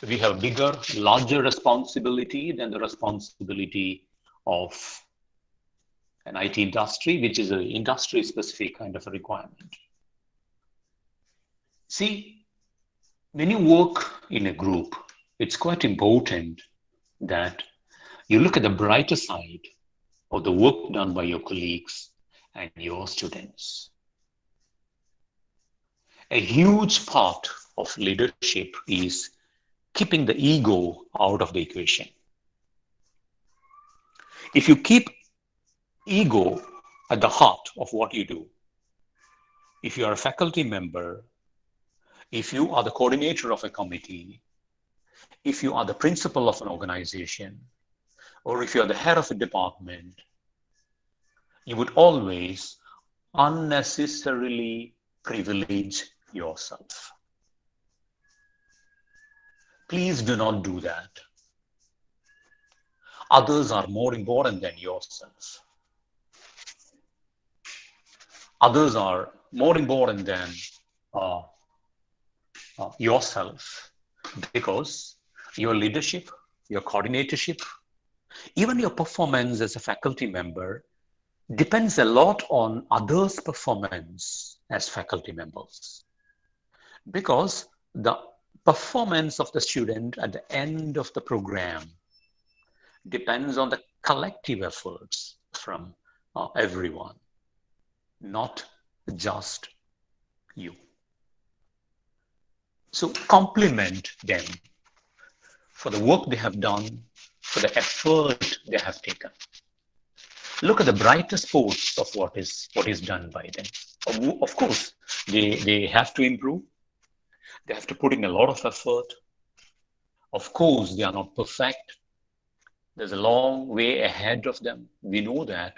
We have bigger, larger responsibility than the responsibility of an IT industry, which is an industry-specific kind of a requirement. See, when you work in a group, it's quite important that you look at the brighter side of the work done by your colleagues and your students. A huge part of leadership is keeping the ego out of the equation. If you keep ego at the heart of what you do, if you are a faculty member, if you are the coordinator of a committee, if you are the principal of an organization, or if you are the head of a department, you would always unnecessarily privilege yourself. Please do not do that. Others are more important than yourself. Others are more important than yourself because your leadership, your coordinatorship, even your performance as a faculty member depends a lot on others' performance as faculty members. Because the performance of the student at the end of the program depends on the collective efforts from everyone, not just you. So compliment them for the work they have done, for the effort they have taken. Look at the brightest spots of what is done by them. Of course, they have to improve. They have to put in a lot of effort. Of course, they are not perfect. There's a long way ahead of them. We know that.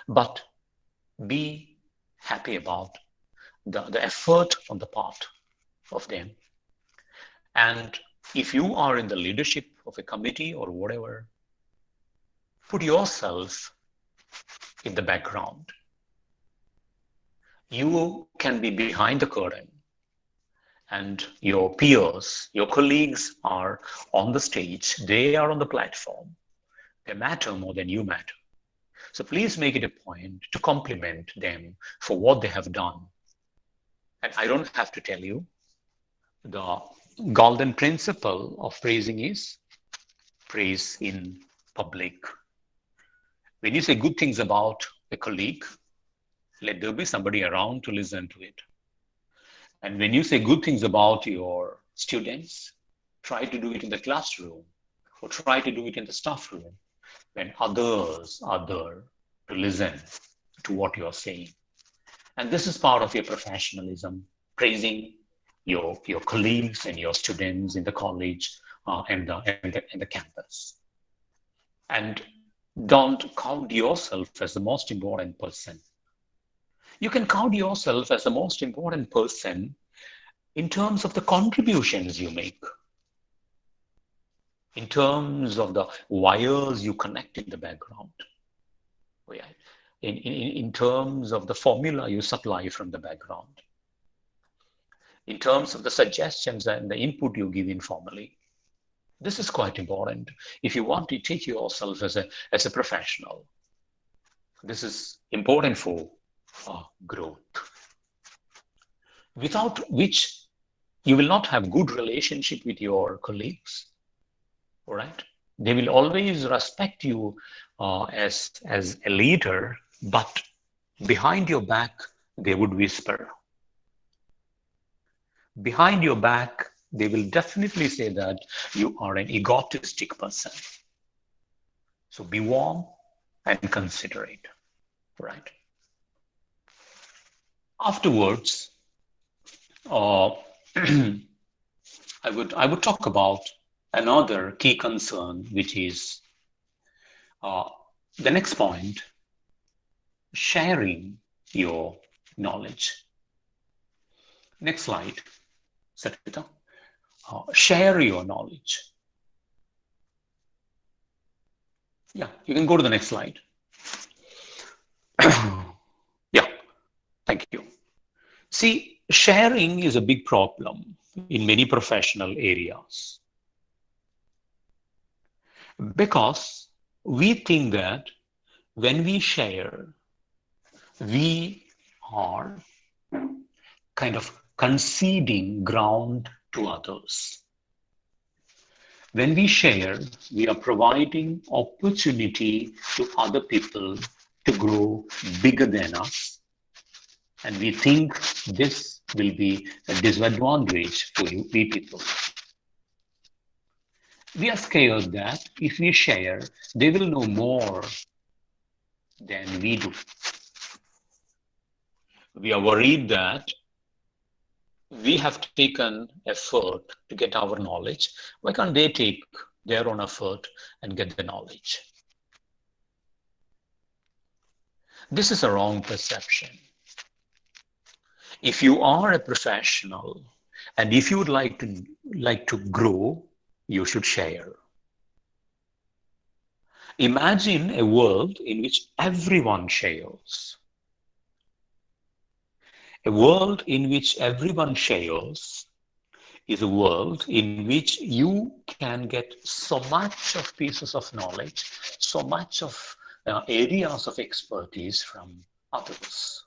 But be happy about the effort on the part of them. And if you are in the leadership of a committee or whatever, put yourself in the background. You can be behind the curtain, and your peers, your colleagues are on the stage, they are on the platform. They matter more than you matter. So please make it a point to compliment them for what they have done. And I don't have to tell you, the golden principle of praising is praise in public. When you say good things about a colleague, let there be somebody around to listen to it. And when you say good things about your students, try to do it in the classroom or try to do it in the staff room when others are there to listen to what you're saying. And this is part of your professionalism, praising your colleagues and your students in the college and the campus. And don't count yourself as the most important person. You can count yourself as the most important person in terms of the contributions you make, in terms of the wires you connect in the background, in terms of the formula you supply from the background, in terms of the suggestions and the input you give informally. This is quite important if you want to take yourself as a professional. This is important for growth, without which you will not have good relationship with your colleagues. All right, they will always respect you as a leader, but behind your back they would whisper. Behind your back they will definitely say that you are an egotistic person. So be warm and considerate, right? Afterwards, uh, I would talk about another key concern, which is uh, the next point: sharing your knowledge. Next slide, Satita. Share your knowledge. Yeah, you can go to the next slide. Yeah, thank you. See, sharing is a big problem in many professional areas because we think that when we share, we are kind of conceding ground to others. When we share, we are providing opportunity to other people to grow bigger than us. And we think this will be a disadvantage for we people. We are scared that if we share, they will know more than we do. We are worried that we have taken effort to get our knowledge. Why can't they take their own effort and get the knowledge? This is a wrong perception. If you are a professional and if you would like to grow, you should share. Imagine a world in which everyone shares. A world in which everyone shares is a world in which you can get so much of pieces of knowledge, so much of areas of expertise from others.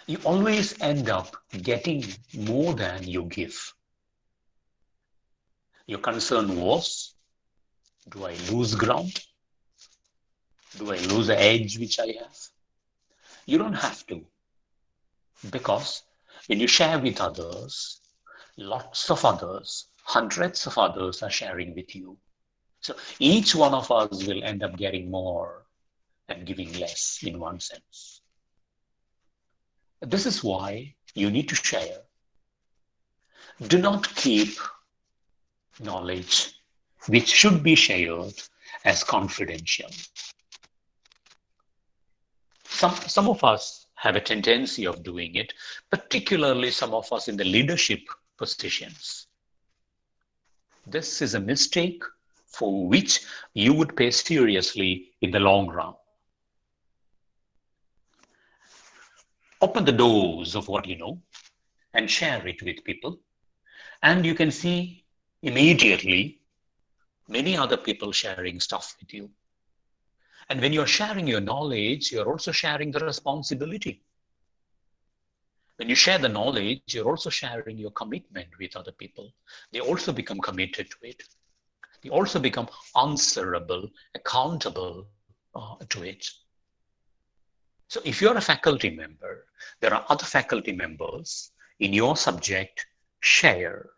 You always end up getting more than you give. Your concern was, do I lose ground? Do I lose the edge which I have? You don't have to, because when you share with others, lots of others, hundreds of others are sharing with you. So each one of us will end up getting more and giving less in one sense. This is why you need to share. Do not keep knowledge which should be shared as confidential. Some of us have a tendency of doing it, particularly some of us in the leadership positions. This is a mistake for which you would pay seriously in the long run. Open the doors of what you know and share it with people, and you can see immediately many other people sharing stuff with you. And when you're sharing your knowledge, you're also sharing the responsibility. When you share the knowledge, you're also sharing your commitment with other people. They also become committed to it. They also become answerable, accountable to it. So if you're a faculty member, there are other faculty members in your subject. Share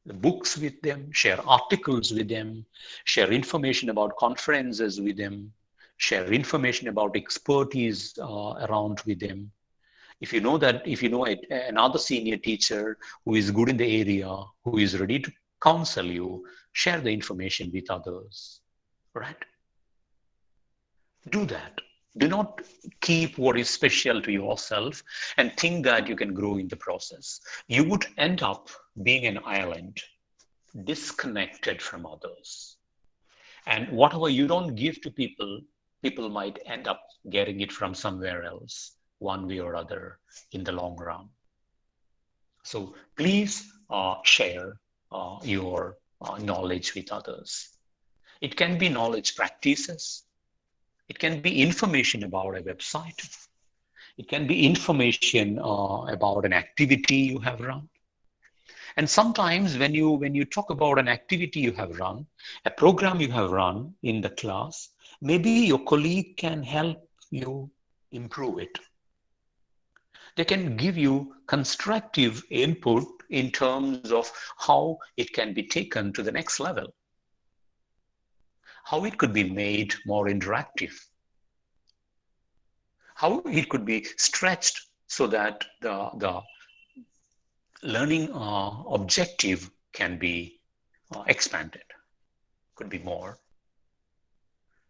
the books with them, share articles with them, share information about conferences with them, share information about expertise around with them. If you know another senior teacher who is good in the area, who is ready to counsel you, share the information with others, right? Do that. Do not keep what is special to yourself and think that you can grow in the process. You would end up being an island, disconnected from others. And whatever you don't give to people, people might end up getting it from somewhere else, one way or other, in the long run. So please share your knowledge with others. It can be knowledge practices. It can be information about a website. It can be information about an activity you have run. And sometimes when you talk about an activity you have run, a program you have run in the class, maybe your colleague can help you improve it. They can give you constructive input in terms of how it can be taken to the next level, how it could be made more interactive, how it could be stretched so that the learning objective can be expanded, could be more.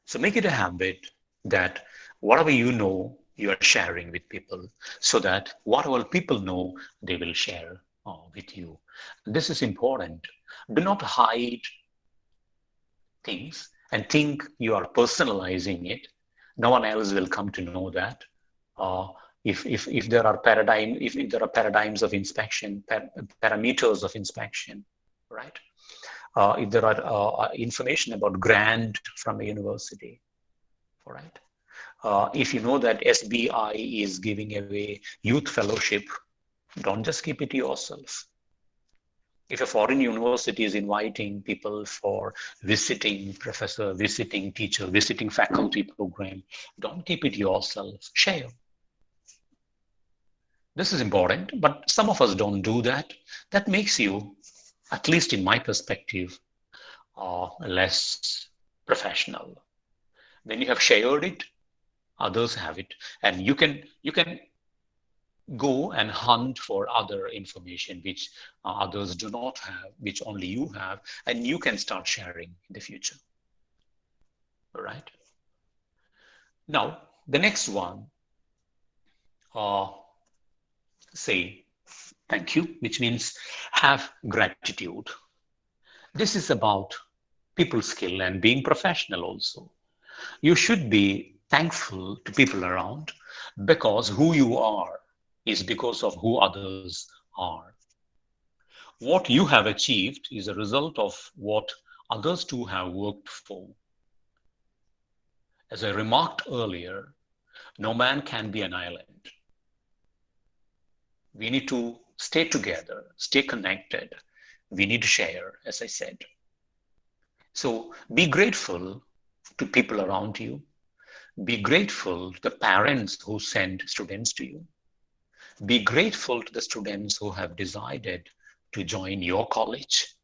So make it a habit that whatever you know, you are sharing with people so that whatever people know, they will share with you. This is important. Do not hide things and think you are personalizing it. No one else will come to know that. Uh, if there are paradigms of inspection, parameters of inspection, right? If there are information about grant from a university, right? If you know that SBI is giving away youth fellowship, don't just keep it to yourself. If a foreign university is inviting people for visiting professor, visiting teacher, visiting faculty program, don't keep it yourself. Share. This is important, but some of us don't do that. That makes you, at least in my perspective, less professional. When you have shared it, others have it, and you can go and hunt for other information which others do not have, which only you have, and you can start sharing in the future. All right. Now, the next one, uh, say thank you, which means have gratitude. This is about people skill and being professional also. You should be thankful to people around because who you are is because of who others are. What you have achieved is a result of what others too have worked for. As I remarked earlier, no man can be an island. We need to stay together, stay connected. We need to share, as I said. So be grateful to people around you. Be grateful to the parents who send students to you. Be grateful to the students who have decided to join your college.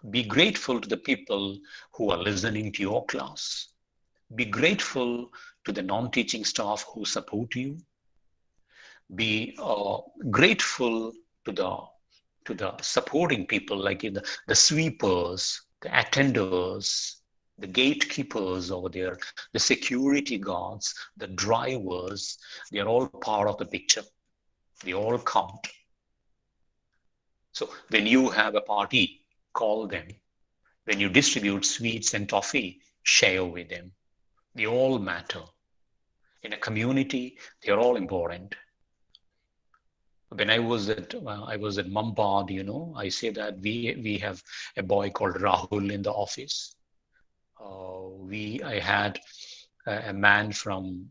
Be grateful to the people who are listening to your class. Be grateful to the non-teaching staff who support you. Be grateful to the to the supporting people, like the sweepers, the attenders, the gatekeepers over there, the security guards, the drivers. They are all part of the picture. They all count. So when you have a party, call them. When you distribute sweets and toffee, share with them. They all matter. In a community, they are all important. When I was at Mumbai, I say that we have a boy called Rahul in the office. I had a man from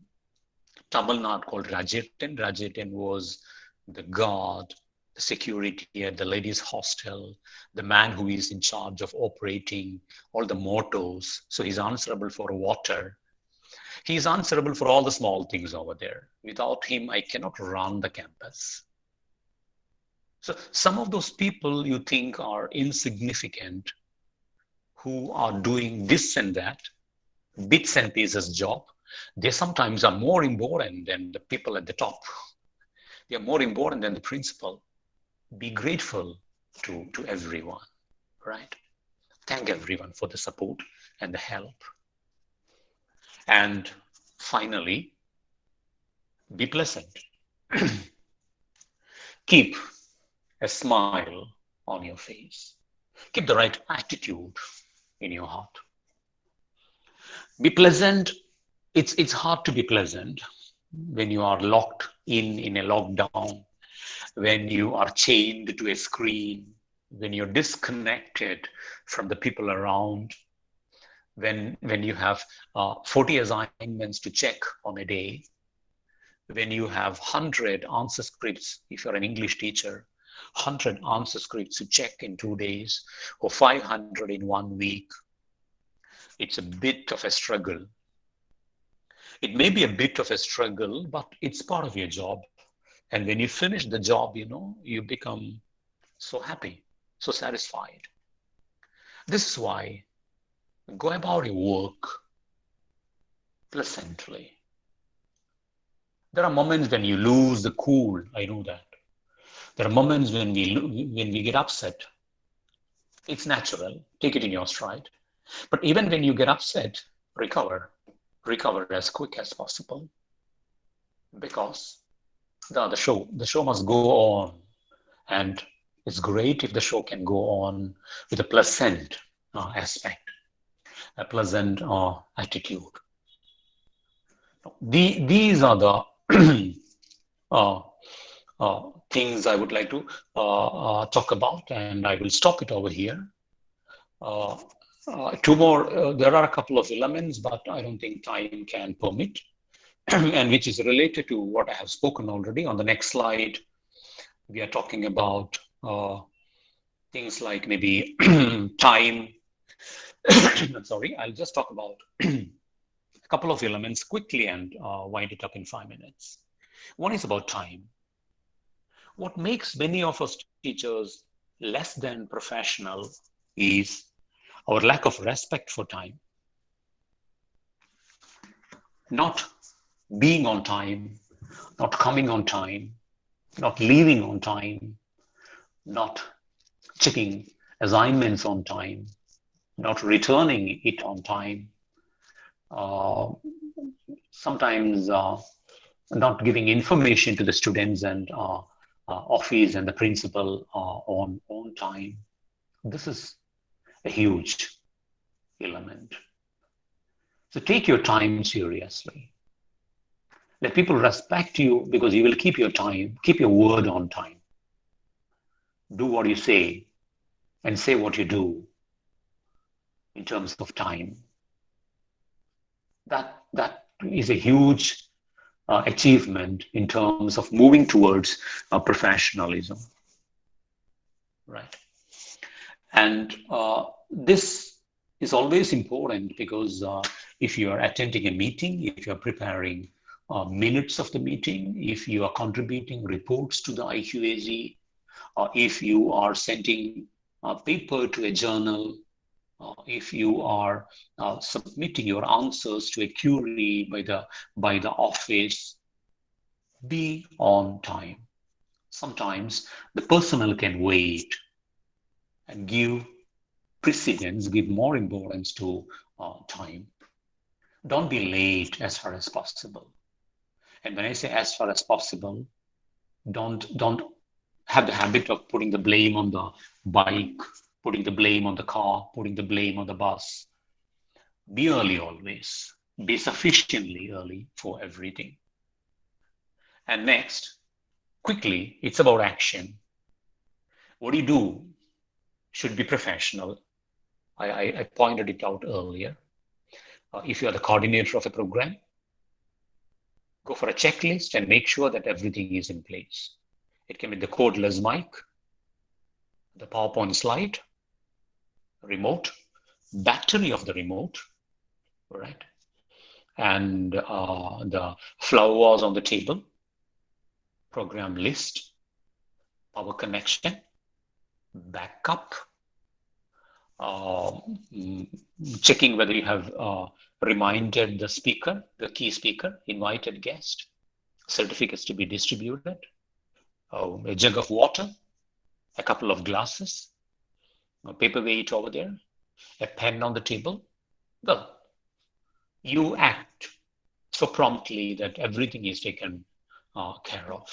Tamil Nadu called Rajetan. Rajetan was the guard, the security at the ladies' hostel, the man who is in charge of operating all the motors. So he's answerable for water. He's answerable for all the small things over there. Without him, I cannot run the campus. So some of those people you think are insignificant, who are doing this and that, bits and pieces job, they sometimes are more important than the people at the top. They are more important than the principal. Be grateful to everyone, right? Thank everyone for the support and the help. And finally, be pleasant. Keep a smile on your face. Keep the right attitude in your heart. Be pleasant. It's hard to be pleasant when you are locked in a lockdown, when you are chained to a screen, when you're disconnected from the people around, when you have 40 assignments to check on a day, when you have 100 answer scripts, if you're an English teacher, 100 answer scripts to check in 2 days, or 500 in 1 week. It's a bit of a struggle. It may be a bit of a struggle, but it's part of your job. And when you finish the job, you become so happy, so satisfied. This is why go about your work pleasantly. There are moments when you lose the cool. I know that. There are moments when we get upset. It's natural. Take it in your stride. But even when you get upset, recover as quick as possible, because the show must go on, and it's great if the show can go on with a pleasant aspect, a pleasant attitude. These are the things I would like to talk about, and I will stop it over here. Two more, there are a couple of elements, but I don't think time can permit, and which is related to what I have spoken already. On the next slide, we are talking about things like maybe time. I'm sorry, I'll just talk about a couple of elements quickly and wind it up in 5 minutes. One is about time. What makes many of us teachers less than professional is our lack of respect for time. Not being on time, not coming on time, not leaving on time, not checking assignments on time, not returning it on time, sometimes not giving information to the students and office and the principal on time. This is a huge element. So take your time seriously. Let people respect you, because you will keep your time, keep your word on time. Do what you say and say what you do in terms of time. That is a huge achievement in terms of moving towards professionalism, right? And this is always important, because if you are attending a meeting, if you're preparing minutes of the meeting, if you are contributing reports to the IQAG, if you are sending a paper to a journal, if you are submitting your answers to a query by the office, be on time. Sometimes the personal can wait and give precedence, give more importance to time. Don't be late as far as possible. And when I say as far as possible, don't have the habit of putting the blame on the bike, putting the blame on the car, putting the blame on the bus. Be early always. Be sufficiently early for everything. And next, quickly, it's about action. What you do should be professional. I pointed it out earlier. If you are the coordinator of a program, go for a checklist and make sure that everything is in place. It can be the codeless mic, the PowerPoint slide, remote, battery of the remote, right? And the flowers on the table, program list, power connection, backup, checking whether you have reminded the speaker, the key speaker, invited guest, certificates to be distributed, a jug of water, a couple of glasses, a paperweight over there, a pen on the table. Well, you act so promptly that everything is taken care of.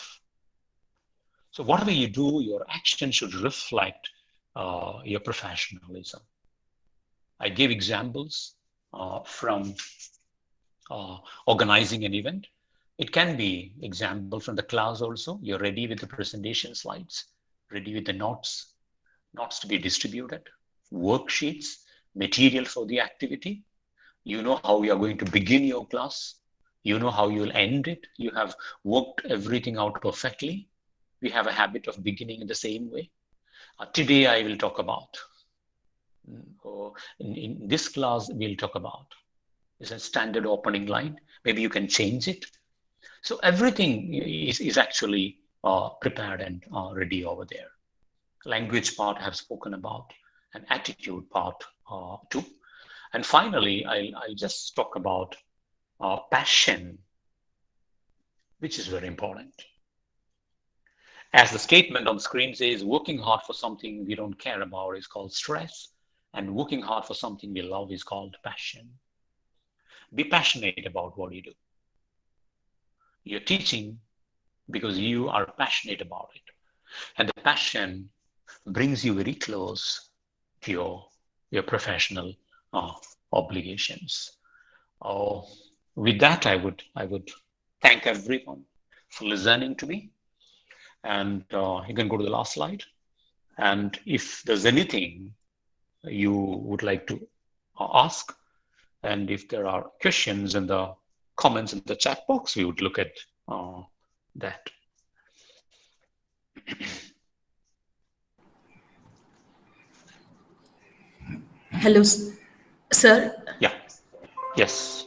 So whatever you do, your action should reflect your professionalism. I gave examples from organizing an event. It can be example from the class also. You're ready with the presentation slides, ready with the notes to be distributed, worksheets, material for the activity. You know how you are going to begin your class. You know how you will end it. You have worked everything out perfectly. We have a habit of beginning in the same way. Today I will talk about, or in this class we'll talk about, is a standard opening line. Maybe you can change it. So everything is actually prepared and ready over there. Language part I have spoken about, and attitude part too. And finally, I'll just talk about passion, which is very important. As the statement on the screen says, working hard for something we don't care about is called stress, and working hard for something we love is called passion. Be passionate about what you do. You're teaching because you are passionate about it. And the passion brings you very close to your professional obligations. Uh, with that, I would thank everyone for listening to me. And you can go to the last slide. And if there's anything you would like to ask, and if there are questions in the comments in the chat box, we would look at that. Hello, sir. Yeah. Yes.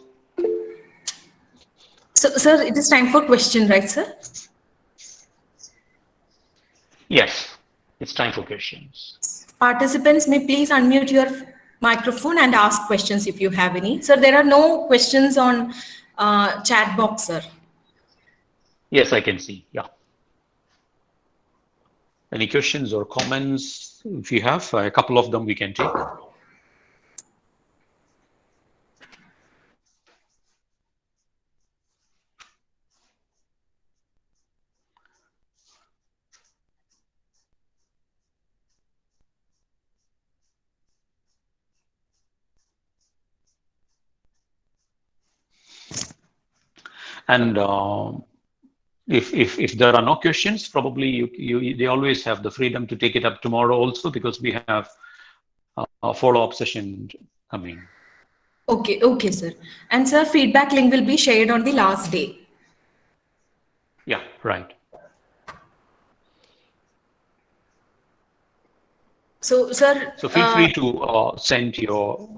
So, sir, it is time for question, right, sir? Yes. It's time for questions. Participants may please unmute your microphone and ask questions if you have any. Sir, there are no questions on chat box, sir. Yes, I can see. Yeah. Any questions or comments? If you have a couple of them, we can take. And if there are no questions, probably they always have the freedom to take it up tomorrow also, because we have a follow-up session coming. Okay, sir. And sir, feedback link will be shared on the last day. Yeah, right. So, sir. So feel free to send your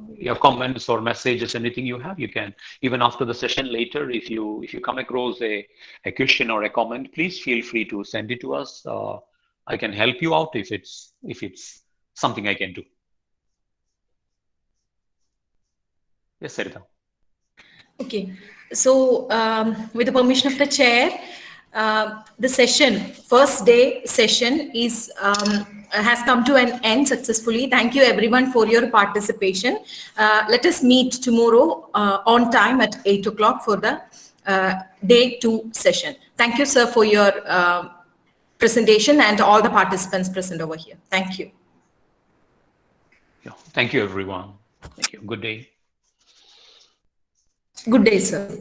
comments or messages, anything you have. You can, even after the session later, if you come across a question or a comment, please feel free to send it to us. I can help you out if it's something I can do. Yes, Sarita. Okay. So, with the permission of the chair, the session, first day session is has come to an end successfully. Thank you everyone for your participation. Let us meet tomorrow on time at 8 o'clock for the day 2 session. Thank you, sir, for your presentation and all the participants present over here. Thank you. Yeah. Thank you, everyone. Thank you. Good day. Good day, sir.